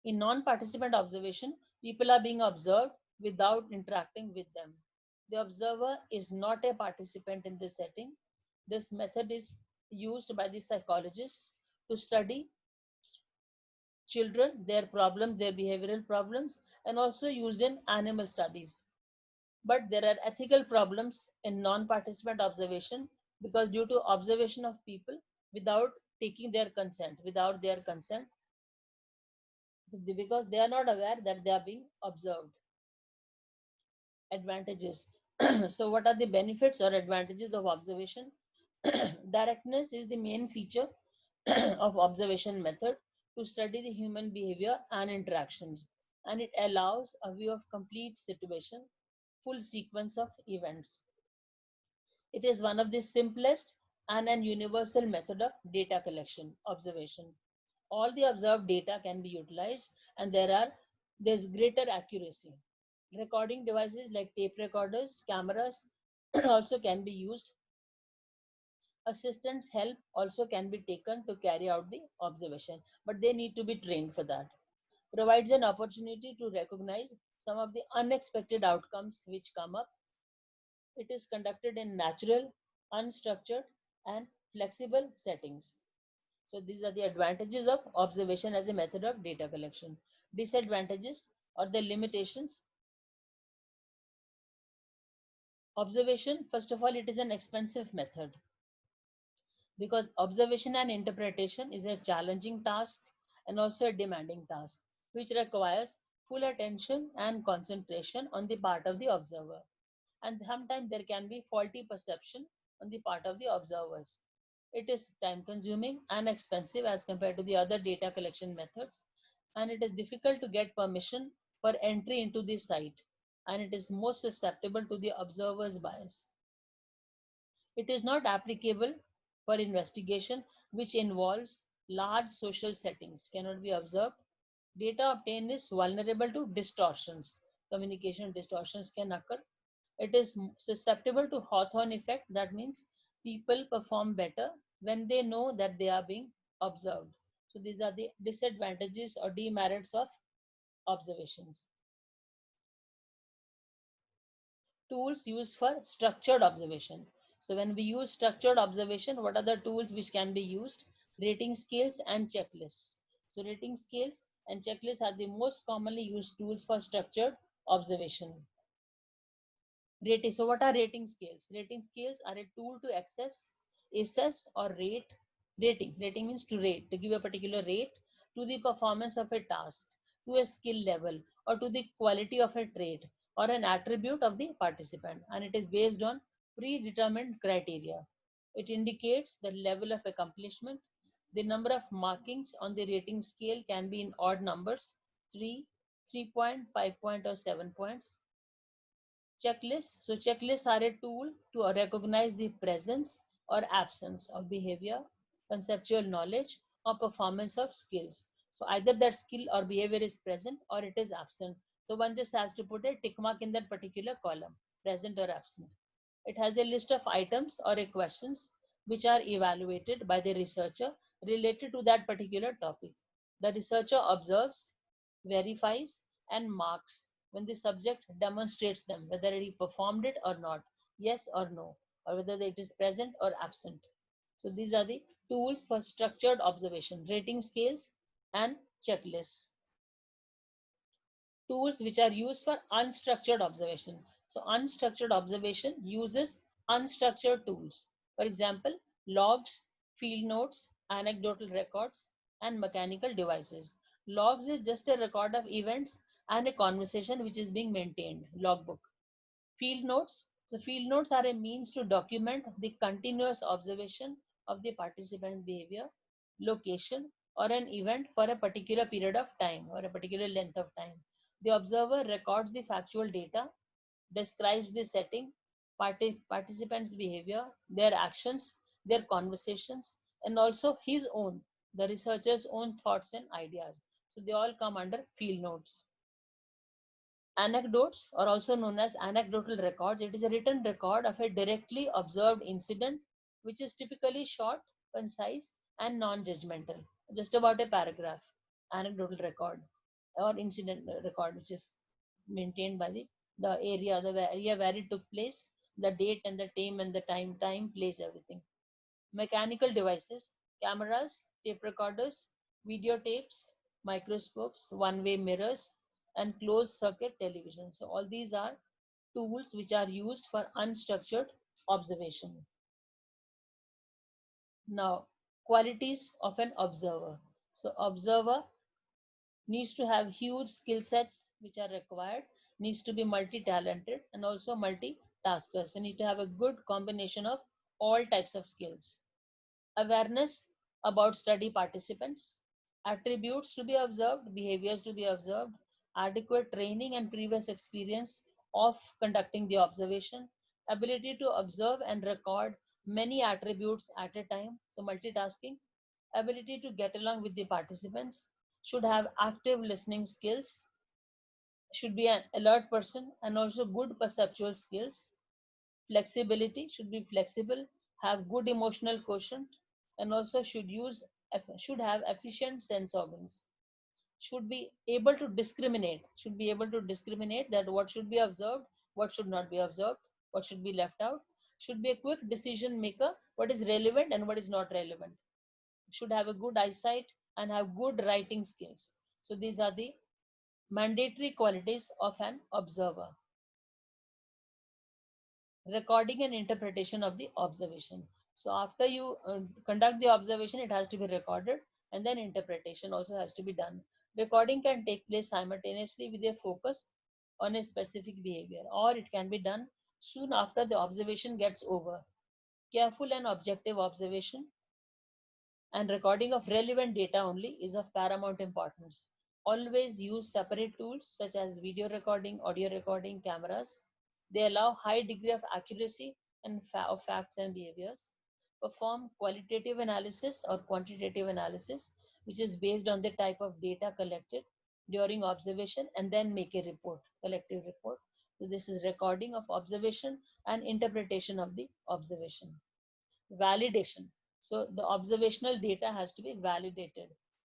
In non-participant observation, people are being observed without interacting with them. The observer is not a participant in this setting. This method is used by the psychologists to study children, their problems, their behavioral problems, and also used in animal studies. But there are ethical problems in non-participant observation because due to observation of people without taking their consent, without their consent, because they are not aware that they are being observed. Advantages. So what are the benefits or advantages of observation? Directness is the main feature of observation method to study the human behavior and interactions, and it allows a view of complete situation, full sequence of events. It is one of the simplest and an universal method of data collection, observation. All the observed data can be utilized and there's greater accuracy. Recording devices like tape recorders, cameras also can be used Assistants' help also can be taken to carry out the observation, but they need to be trained for that. Provides an opportunity to recognize some of the unexpected outcomes which come up. It is conducted in natural, unstructured, and flexible settings. So these are the advantages of observation as a method of data collection. Disadvantages or the limitations. Observation, first of all, it is an expensive method because observation and interpretation is a challenging task and also a demanding task, which requires full attention and concentration on the part of the observer. And sometimes there can be faulty perception on the part of the observers. It is time consuming and expensive as compared to the other data collection methods, and it is difficult to get permission for entry into the site, and it is most susceptible to the observer's bias. It is not applicable for investigation which involves large social settings, cannot be observed. Data obtained is vulnerable to distortions. Communication distortions can occur. It is susceptible to Hawthorne effect. That means people perform better when they know that they are being observed. So these are the disadvantages or demerits of observations. Tools used for structured observation. So when we use structured observation, what are the tools which can be used? Rating scales and checklists. So rating scales and checklists are the most commonly used tools for structured observation. Rating. So what are rating scales? Rating scales are a tool to assess or rate. Rating means to rate, to give a particular rate to the performance of a task, to a skill level, or to the quality of a trait or an attribute of the participant. And it is based on predetermined criteria. It indicates the level of accomplishment. The number of markings on the rating scale can be in odd numbers, 3, 3 point, 5 point, or 7 points. Checklists. So checklists are a tool to recognize the presence or absence of behavior, conceptual knowledge, or performance of skills. So either that skill or behavior is present or it is absent. So one just has to put a tick mark in that particular column, present or absent. It has a list of items or a questions which are evaluated by the researcher related to that particular topic. The researcher observes, verifies, and marks when the subject demonstrates them, whether he performed it or not, yes or no, or whether it is present or absent. So these are the tools for structured observation, rating scales and checklists. Tools which are used for unstructured observation. So unstructured observation uses unstructured tools. For example, logs, field notes, anecdotal records, and mechanical devices. Logs is just a record of events and a conversation which is being maintained, logbook. Field notes. So field notes are a means to document the continuous observation of the participant's behavior, location, or an event for a particular period of time or a particular length of time. The observer records the factual data, describes the setting, participants' behavior, their actions, their conversations, and also his own, the researcher's own thoughts and ideas. So they all come under field notes. Anecdotes, or also known as anecdotal records, it is a written record of a directly observed incident, which is typically short, concise, and non-judgmental. Just about a paragraph. Anecdotal record or incident record, which is maintained by the area where it took place, the date and the time and the time, place, everything. Mechanical devices, cameras, tape recorders, videotapes, microscopes, one-way mirrors, and closed circuit television. So all these are tools which are used for unstructured observation. Now, qualities of an observer. So observer needs to have huge skill sets which are required, needs to be multi-talented and also multitaskers. So need to have a good combination of all types of skills. Awareness about study participants, attributes to be observed, behaviors to be observed, adequate training and previous experience of conducting the observation, ability to observe and record many attributes at a time, so multitasking, ability to get along with the participants, should have active listening skills, should be an alert person and also good perceptual skills, flexibility, should be flexible, have good emotional quotient, and also should have efficient sense organs, should be able to discriminate that what should be observed, what should not be observed, what should be left out, should be a quick decision maker, what is relevant and what is not relevant, should have a good eyesight and have good writing skills. So these are the mandatory qualities of an observer. Recording and interpretation of the observation. So after you conduct the observation, it has to be recorded, and then interpretation also has to be done. Recording can take place simultaneously with a focus on a specific behavior, or it can be done soon after the observation gets over. Careful and objective observation and recording of relevant data only is of paramount importance. Always use separate tools such as video recording, audio recording, cameras. They allow high degree of accuracy and of facts and behaviors. Perform qualitative analysis or quantitative analysis, which is based on the type of data collected during observation, and then make a report, collective report. So this is recording of observation and interpretation of the observation. Validation. So the observational data has to be validated.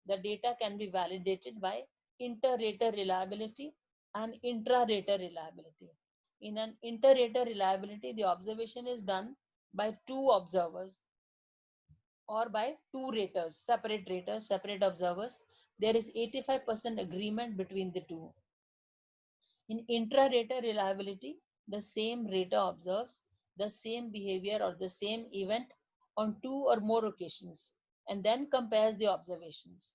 The data can be validated by inter-rater reliability and intra-rater reliability. In an inter-rater reliability, the observation is done by two observers or by two raters, separate observers. There is 85% agreement between the two. In intra-rater reliability, the same rater observes the same behavior or the same event on two or more occasions and then compares the observations.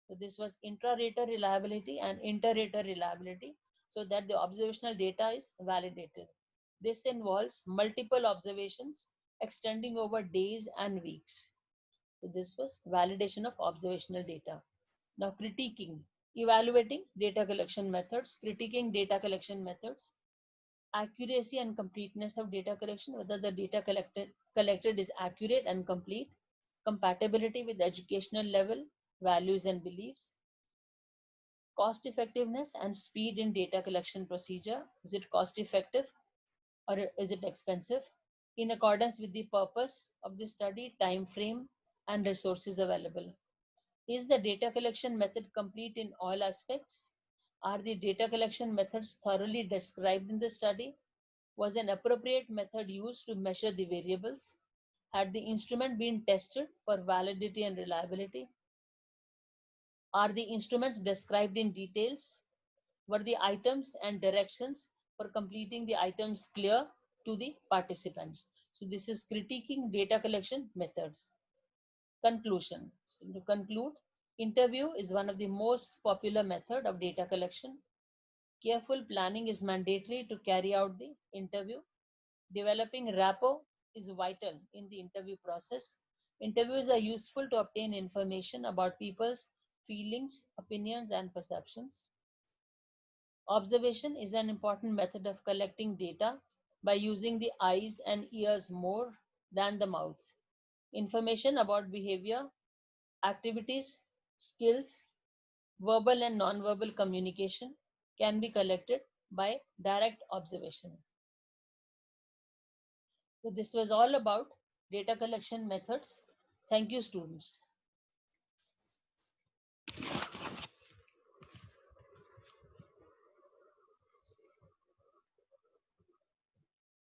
So this was intra-rater reliability and inter-rater reliability, so that the observational data is validated. This involves multiple observations extending over days and weeks. So this was validation of observational data. Now critiquing, evaluating data collection methods, critiquing data collection methods, accuracy and completeness of data collection, whether the data collected is accurate and complete, compatibility with educational level, values and beliefs, cost effectiveness and speed in data collection procedure. Is it cost effective or is it expensive? In accordance with the purpose of the study, time frame and resources available. Is the data collection method complete in all aspects? Are the data collection methods thoroughly described in the study? Was an appropriate method used to measure the variables? Had the instrument been tested for validity and reliability? Are the instruments described in details? Were the items and directions for completing the items clear to the participants? So this is critiquing data collection methods. Conclusion. So to conclude, interview is one of the most popular method of data collection. Careful planning is mandatory to carry out the interview. Developing rapport is vital in the interview process. Interviews are useful to obtain information about people's feelings, opinions, and perceptions. Observation is an important method of collecting data by using the eyes and ears more than the mouth. Information about behavior, activities, skills, verbal and non-verbal communication can be collected by direct observation. So this was all about data collection methods. Thank you, students.